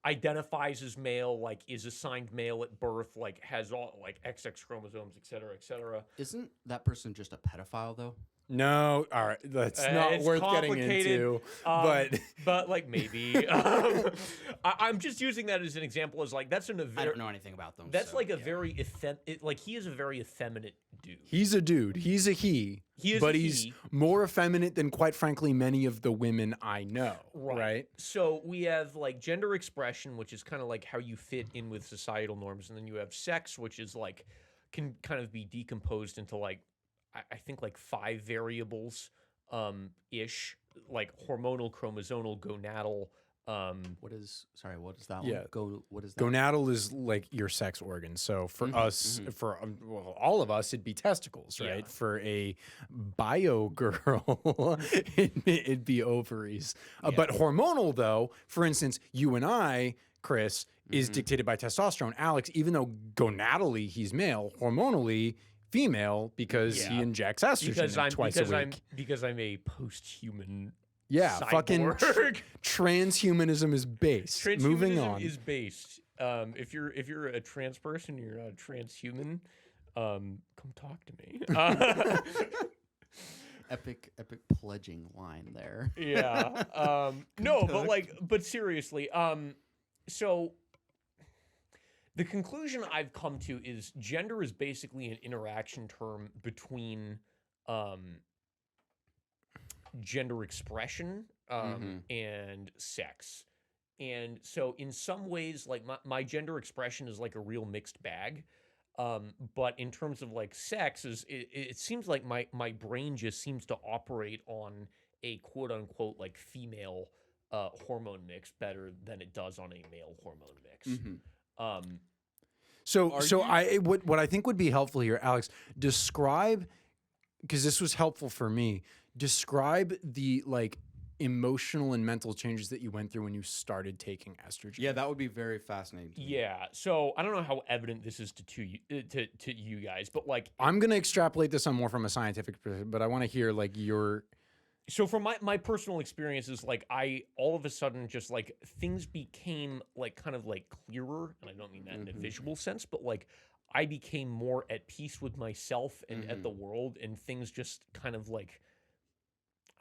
identifies as male, like is assigned male at birth, like has all like XX chromosomes, et cetera, et cetera. Isn't that person just a pedophile though? No, all right, that's not worth getting into. But like maybe I'm just using that as an example. As like that's I don't know anything about them. That's so, like a very like he is a very effeminate dude. He's a dude. He's a he. But he's more effeminate than, quite frankly, many of the women I know. Right. So we have like gender expression, which is kind of like how you fit in with societal norms, and then you have sex, which is like can kind of be decomposed into like I think like 5 variables ish, like hormonal, chromosomal, gonadal. What is that one? What is that? Gonadal is like your sex organ. So for us, for all of us, it'd be testicles, right? Yeah. For a bio girl, it'd be ovaries. But hormonal, though, for instance, you and I, Chris, is dictated by testosterone. Alex, even though gonadally he's male, hormonally female because he injects estrogen twice a week. Because I'm a post-human. Yeah, cyborg. fucking transhumanism is based. Moving on. Is based. If you're a trans person, you're not a transhuman. Come talk to me. Epic pledging line there. Yeah. No, but seriously. So the conclusion I've come to is gender is basically an interaction term between gender expression and sex. And so in some ways, like my gender expression is like a real mixed bag. But in terms of like sex, it seems like my brain just seems to operate on a quote unquote like female hormone mix better than it does on a male hormone mix. What I think would be helpful here, Alex, describe, because this was helpful for me, describe the like emotional and mental changes that you went through when you started taking estrogen. Yeah, that would be very fascinating to me. Yeah. So I don't know how evident this is to you guys, but like I'm gonna extrapolate this on more from a scientific perspective, but I want to hear like your. So from my personal experiences, like I all of a sudden just like things became like kind of like clearer, and I don't mean that in a visual sense, but like I became more at peace with myself and at the world, and things just kind of like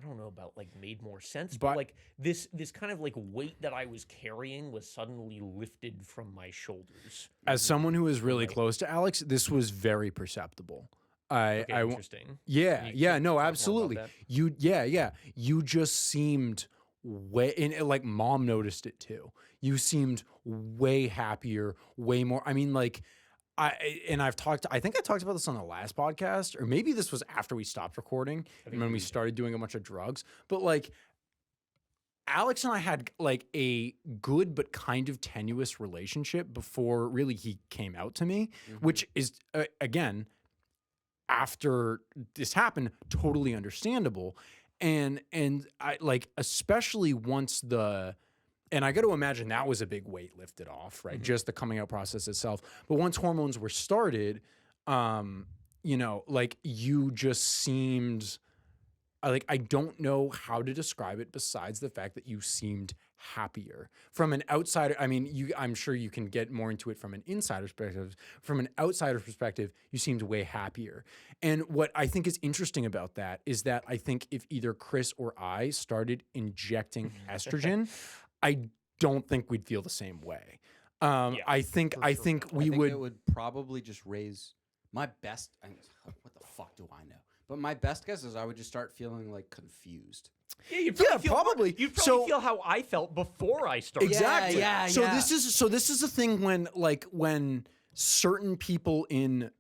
I don't know about like made more sense, but like this kind of like weight that I was carrying was suddenly lifted from my shoulders. As someone who is really close to Alex, this was very perceptible. Interesting. No, absolutely. You just seemed way, and like mom noticed it too. You seemed way happier, way more. I mean, like I think I talked about this on the last podcast, or maybe this was after we stopped recording and when we started doing a bunch of drugs. But like Alex and I had like a good but kind of tenuous relationship before really he came out to me, which is again, after this happened, totally understandable. And I like, especially once and I got to imagine that was a big weight lifted off, right? Just the coming out process itself. But once hormones were started, like you just seemed like, I don't know how to describe it besides the fact that you seemed happier. From an outsider, I mean, I'm sure you can get more into it from an insider's perspective. From an outsider's perspective, you seemed way happier. And what I think is interesting about that is that I think if either Chris or I started injecting estrogen, I don't think we'd feel the same way. I think we would. It would probably just raise my best. What the fuck do I know? But my best guess is I would just start feeling like confused. Yeah, you'd probably You'd probably feel how I felt before I started. Exactly. Yeah. This is the thing when certain people in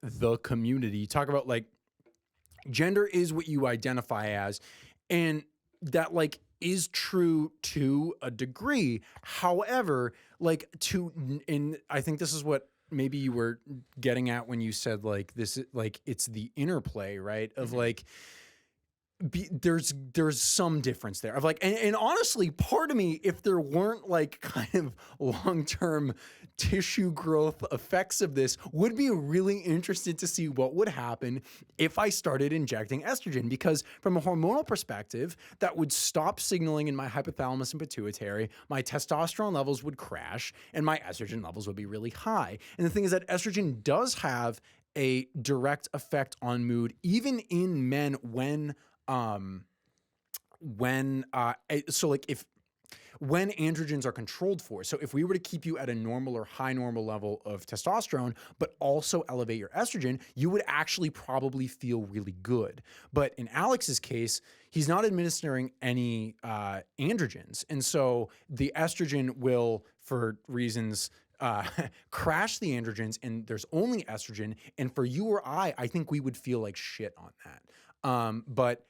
the community talk about like gender is what you identify as, and that like is true to a degree. However, and I think this is what maybe you were getting at when you said like this is like it's the interplay, right? Of like there's some difference there of like and honestly, part of me, if there weren't like kind of long-term tissue growth effects of this, would be really interested to see what would happen if I started injecting estrogen, because from a hormonal perspective, that would stop signaling in my hypothalamus and pituitary, my testosterone levels would crash, and my estrogen levels would be really high. And the thing is that estrogen does have a direct effect on mood, even in men when androgens are controlled for. So if we were to keep you at a normal or high normal level of testosterone, but also elevate your estrogen, you would actually probably feel really good. But in Alex's case, he's not administering any androgens. And so the estrogen will, for reasons, crash the androgens, and there's only estrogen. And for you or I think we would feel like shit on that. But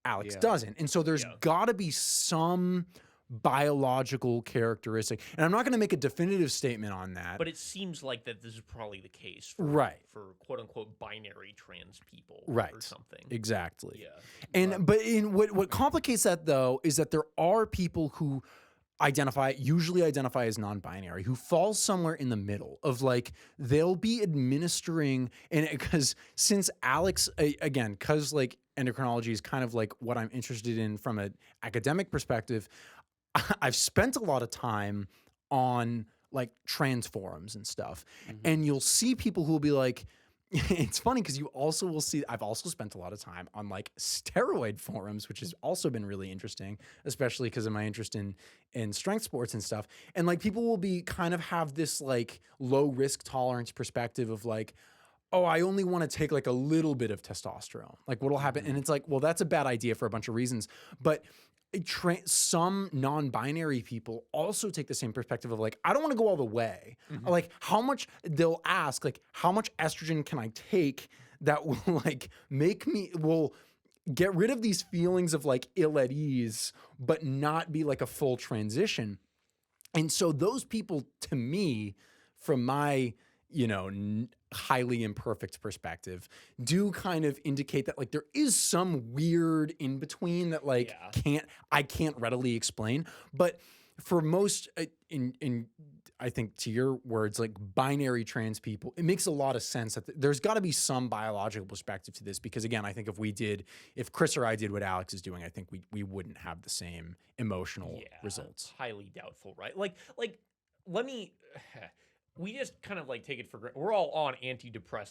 Alex doesn't. And so there's gotta be some biological characteristic. And I'm not going to make a definitive statement on that. But it seems like that this is probably the case for quote unquote binary trans people or something. Exactly. Yeah. But what complicates that though is that there are people who usually identify as non-binary, who fall somewhere in the middle of like, they'll be administering, and because since Alex, again, because like endocrinology is kind of like what I'm interested in from an academic perspective, I've spent a lot of time on like trans forums and stuff. And you'll see people who will be like, it's funny because you also will see, I've also spent a lot of time on like steroid forums, which has also been really interesting, especially because of my interest in strength sports and stuff. And like people will be kind of have this like low risk tolerance perspective of like, oh, I only want to take like a little bit of testosterone. Like what'll happen? And it's like, well, that's a bad idea for a bunch of reasons. But some non-binary people also take the same perspective of like, I don't want to go all the way. Like how much, they'll ask like, how much estrogen can I take that will like will get rid of these feelings of like ill at ease, but not be like a full transition. And so those people, to me, from my, highly imperfect perspective, do kind of indicate that like there is some weird in between that like I can't readily explain. But for most in I think, to your words, like binary trans people, it makes a lot of sense that there's got to be some biological perspective to this, because again, I think if Chris or I did what Alex is doing, I think we wouldn't have the same emotional results. Highly doubtful, right? Like let me we just kind of like take it for granted. We're all on antidepressants